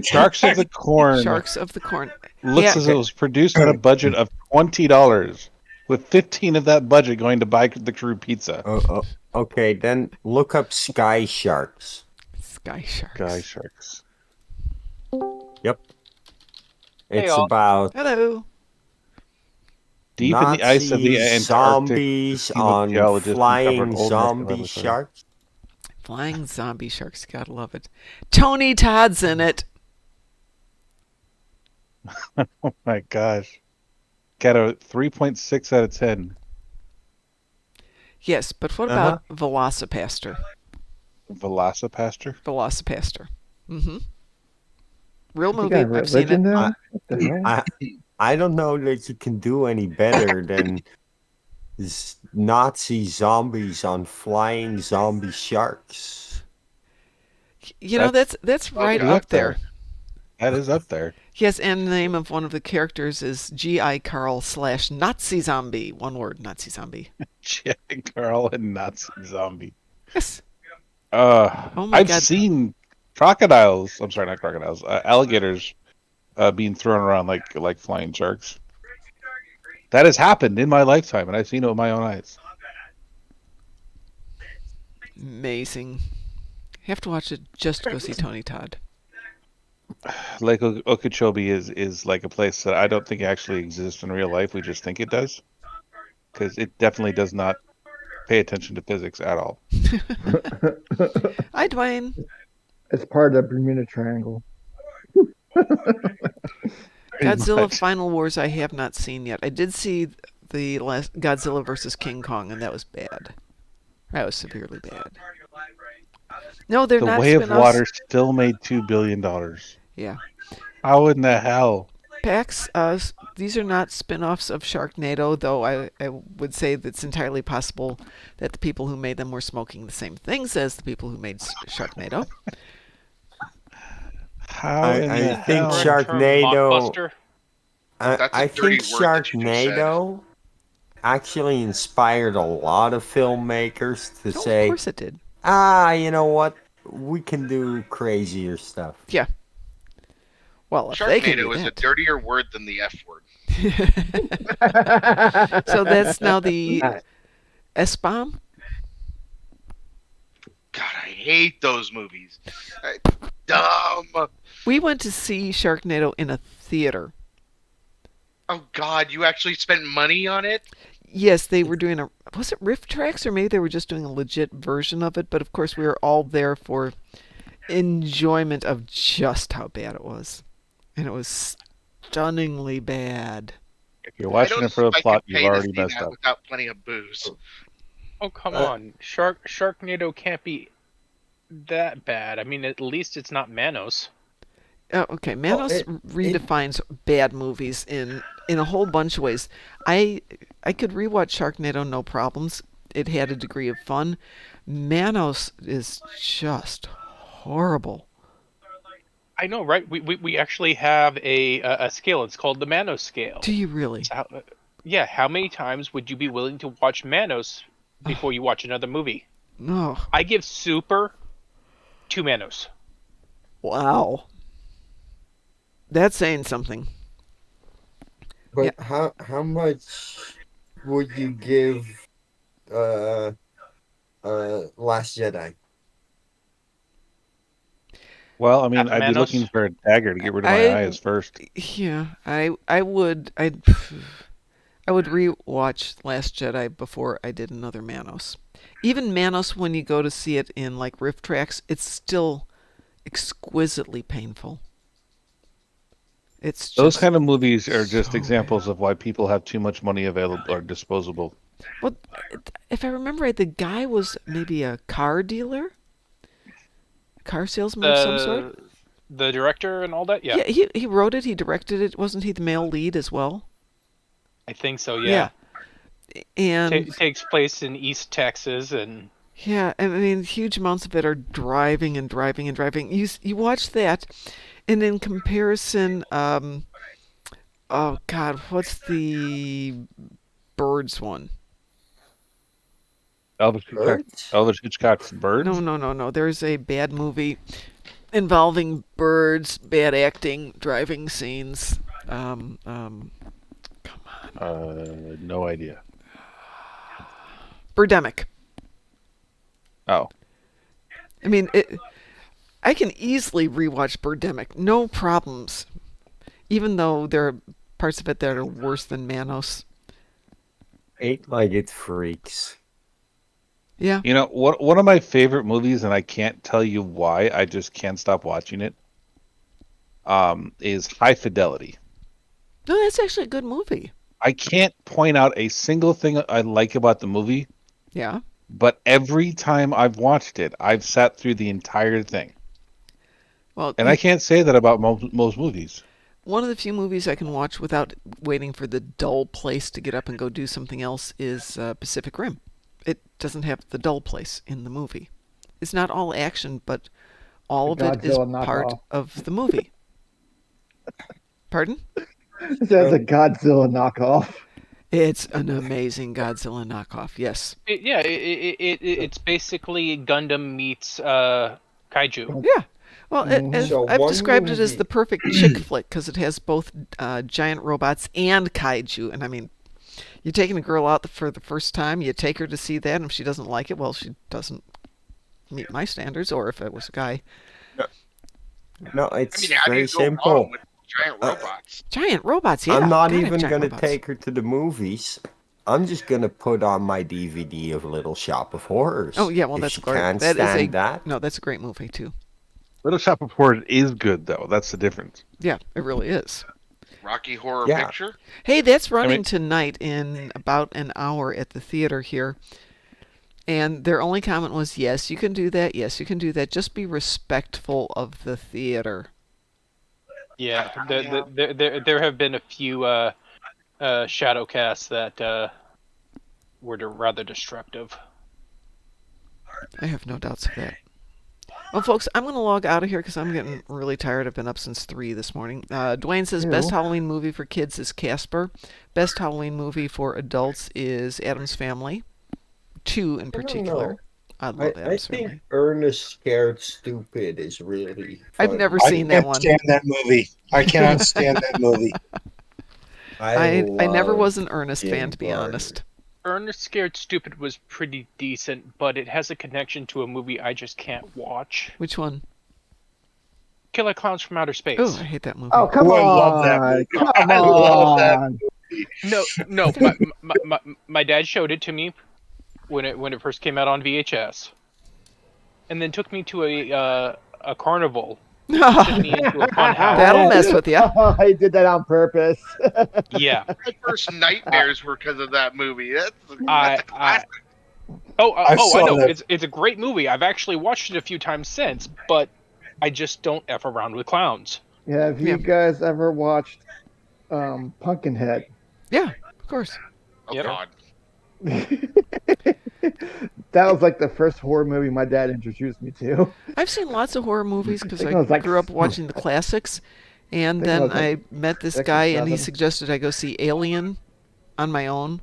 Sharks of the Corn Sharks of the Corn. looks Yeah. as though it was produced on a budget of $20, with 15 of that budget going to buy the crew pizza. Okay, then look up Sky Sharks. Sky Sharks. Guy sharks. Yep. Hey, It's all. about Hello. Deep in the ice of the Nazi Antarctic, a zombies team of on geologists uncovered flying old North zombie laboratory. sharks. Flying zombie sharks. Gotta love it. Tony Todd's in it. Oh my gosh. Got a 3.6 out of 10. Yes, but what about Velocipaster? Velocipaster? Velocipaster. Mm-hmm. Real You movie. got I've seen it. religion now? What the hell? I don't know that you can do any better than Nazi zombies on flying zombie sharks. You know, that's right God. up there. That is up there. Yes, and the name of one of the characters is G.I. Carl / Nazi Zombie. One word, Nazi Zombie. Jack Carl and Nazi zombie. Yes. Oh my I've God. seen crocodiles. I'm sorry, not crocodiles. Alligators being thrown around like flying sharks. That has happened in my lifetime, and I've seen it with my own eyes. Amazing. Have to watch it just to go see Tony Todd. Lake Okeechobee is like a place that I don't think actually exists in real life. We just think it does, because it definitely does not pay attention to physics at all. Hi, Dwayne. It's part of the Bermuda Triangle. Godzilla much. Final Wars I have not seen yet. I did see the last Godzilla versus King Kong, and that was bad. That was severely bad. No, they're The not Way of spin-offs. Water still made $2 billion. Yeah. How in the hell? Pax, these are not spin-offs of Sharknado, though I would say that it's entirely possible that the people who made them were smoking the same things as the people who made Sharknado. How in I the think hell? Sharknado. Mockbuster? That's a I dirty think word that you just said. Sharknado actually inspired a lot of filmmakers to Oh, of say, course it did. you know what? We can do crazier stuff. Yeah. Well, if they can do Sharknado is a that. dirtier word than the F word. So that's now the S-bomb? God, I hate those movies. Dumb. We went to see Sharknado in a theater. Oh God, you actually spent money on it? Yes, they were doing was it riff tracks, or maybe they were just doing a legit version of it, but of course we were all there for enjoyment of just how bad it was. And it was stunningly bad. If you're watching it for the plot, you've already messed up. Without plenty of booze. Oh, come on. Sharknado can't be that bad. I mean, at least it's not Manos. Oh, okay, Manos redefines bad movies in a whole bunch of ways. I could rewatch Sharknado no problems. It had a degree of fun. Manos is just horrible. I know, right? We actually have a scale. It's called the Manos scale. Do you really? Yeah, how many times would you be willing to watch Manos before you watch another movie? No. I give Super 2 Manos. Wow. That's saying something. But how much would you give Last Jedi? Well, I mean, Half a I'd be Manos? looking for a dagger to get rid of my eyes first. Yeah, I would rewatch Last Jedi before I did another Manos. Even Manos, when you go to see it in like riff tracks, it's still exquisitely painful. It's just Those kind of movies are just so examples of why people have too much money available or disposable. Well, if I remember right, the guy was maybe a car dealer, car salesman of some sort. The director and all that? Yeah. Yeah, he wrote it, he directed it. Wasn't he the male lead as well? I think so, yeah. And Takes place in East Texas, and yeah, I mean, huge amounts of it are driving and driving and driving. You watch that, and in comparison, oh God, what's the Birds one? Elvis Hitchcock's Birds? No. There's a bad movie involving birds, bad acting, driving scenes. Come on. No idea. Birdemic. Oh. I mean, I can easily rewatch Birdemic, no problems. Even though there are parts of it that are worse than Manos. Eight-legged freaks. Yeah. You know, one of my favorite movies, and I can't tell you why, I just can't stop watching it, is High Fidelity. No, that's actually a good movie. I can't point out a single thing I like about the movie, Yeah. but every time I've watched it, I've sat through the entire thing. Well, And I can't say that about most movies. one of the few movies I can watch without waiting for the dull place to get up and go do something else is Pacific Rim. It doesn't have the dull place in the movie. It's not all action, but all of it is Godzilla part knockoff. of the movie. Pardon? That's a Godzilla knockoff. It's an amazing Godzilla knockoff. Yes. It's basically Gundam meets kaiju. Yeah. Well, So I've one described it as movie- the perfect chick flick because it has both giant robots and kaiju. And I mean, you're taking a girl out for the first time, you take her to see that, and if she doesn't like it, well, she doesn't meet my standards, or if it was a guy. No, it's I mean, how do very you go wrong simple. with giant robots? Giant robots, yeah. I'm not gotta have even giant going to robots. take her to the movies. I'm just going to put on my DVD of Little Shop of Horrors. Oh, yeah, well, If that's she great. can't That is stand that. No, that's a great movie, too. Little Shop of Horrors is good, though. That's the difference. Yeah, it really is. Rocky Horror Yeah. Picture? Hey, that's running mean- tonight in about an hour at the theater here. And their only comment was, yes, you can do that. Yes, you can do that. Just be respectful of the theater. Yeah, there have been a few shadow casts that were rather destructive. I have no doubts of that. Well, folks, I'm going to log out of here because I'm getting really tired. I've been up since 3 this morning. Dwayne says best Ew. Halloween movie for kids is Casper. Best Halloween movie for adults is Addams Family. 2 in particular. I love I Addams think Family. Ernest Scared Stupid is really I've funny. never I seen that can't one. stand that movie. I cannot stand that movie. I never love was an Ernest Jim fan, to be Varney. honest. Ernest Scared Stupid was pretty decent, but it has a connection to a movie I just can't watch. Which one? Killer Clowns from Outer Space. Oh, I hate that movie. Oh, come Oh, I on. love that movie. Come I love that on. No. My dad showed it to me when it first came out on VHS, and then took me to a carnival. Took me into a fun house. That'll mess with you. I did that on purpose. Yeah. My first nightmares were because of that movie. That's a I classic. I saw know. that. It's a great movie. I've actually watched it a few times since, but I just don't F around with clowns. Yeah, have you Yeah. guys ever watched Pumpkinhead? Yeah, of course. Oh, Yep. God. That was like the first horror movie my dad introduced me to. I've seen lots of horror movies because think I I was like- grew up watching the classics. And think I then was I like met this 6 or guy, and he 7. suggested I go see Alien on my own.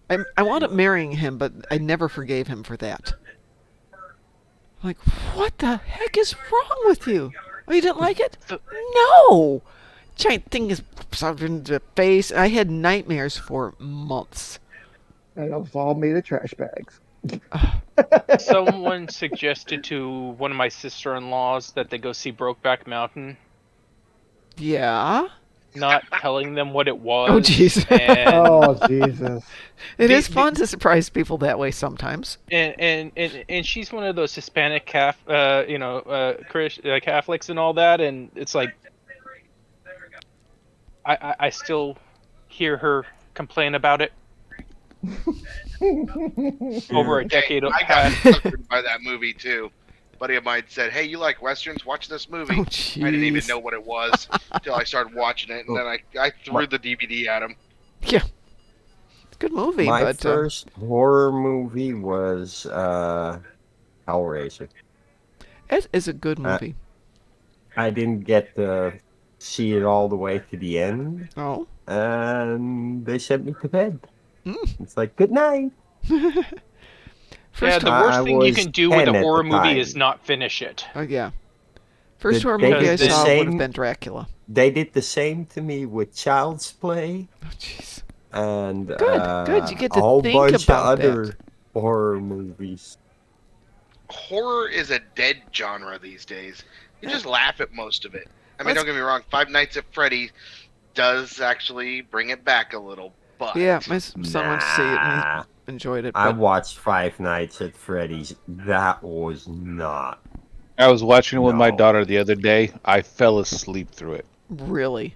I wound up marrying him, but I never forgave him for that. I'm like, what the heck is wrong with you? Oh, you didn't like it? No! Giant thing is shoved in the face. I had nightmares for months. And it was all made of trash bags. Someone suggested to one of my sister-in-laws that they go see Brokeback Mountain, Yeah? not telling them what it was. Oh, jeez. And, Oh, Jesus. It The- is fun to surprise people that way sometimes. and she's one of those Hispanic Catholics and all that, and it's like I still hear her complain about it over a decade I past. got suckered by that movie, too. A buddy of mine said, hey, you like Westerns? Watch this movie. Oh, I didn't even jeez. know what it was until I started watching it, and then I threw the DVD at him. Yeah. Good movie, My but first horror movie was Hellraiser. it is a good movie. I didn't get to see it all the way to the end, Oh. and they sent me to bed. Mm. It's like, good night. Yeah, First the I worst thing you was can do with 10 a at horror the movie time. is not finish it. Oh, yeah. First horror They movie I did the saw would have same- been Dracula. They did the same to me with Child's Play Oh, jeez. and Good. You get to a whole think bunch about of other horror movies. Horror is a dead genre these days. You just laugh at most of it. I mean, Let's- don't get me wrong, Five Nights at Freddy does actually bring it back a little, But Yeah, my son went to see it and Nah. he enjoyed it. I But watched Five Nights at Freddy's. That was not. I was watching it with my No. daughter the other day. I fell asleep through it. really,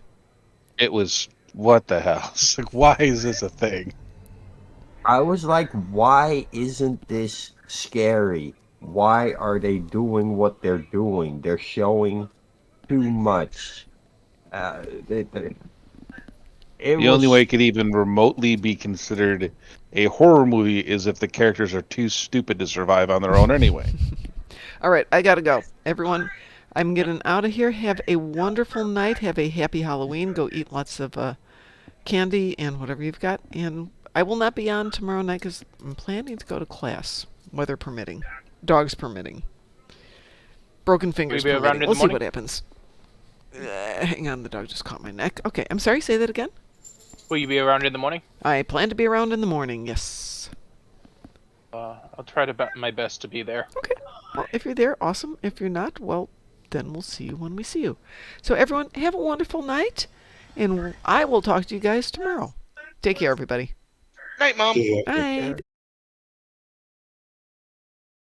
It was what the hell? It's like, why is this a thing? I was like, why isn't this scary? Why are they doing what they're doing? They're showing too much. It The only way was. it could even remotely be considered a horror movie is if the characters are too stupid to survive on their own anyway. all right, I gotta go. Everyone, I'm getting out of here. Have a wonderful night. Have a happy Halloween. Go eat lots of candy and whatever you've got. And I will not be on tomorrow night because I'm planning to go to class, weather permitting, dogs permitting, broken fingers be around permitting. in We'll the see morning? what happens. Hang on, the dog just caught my neck. Okay, I'm sorry. Say that again. Will you be around in the morning? I plan to be around in the morning. Yes. I'll try my best to be there. Okay. Well, if you're there, awesome. If you're not, well, then we'll see you when we see you. So everyone, have a wonderful night, and I will talk to you guys tomorrow. Take care, everybody. night, Mom. Yeah. Bye.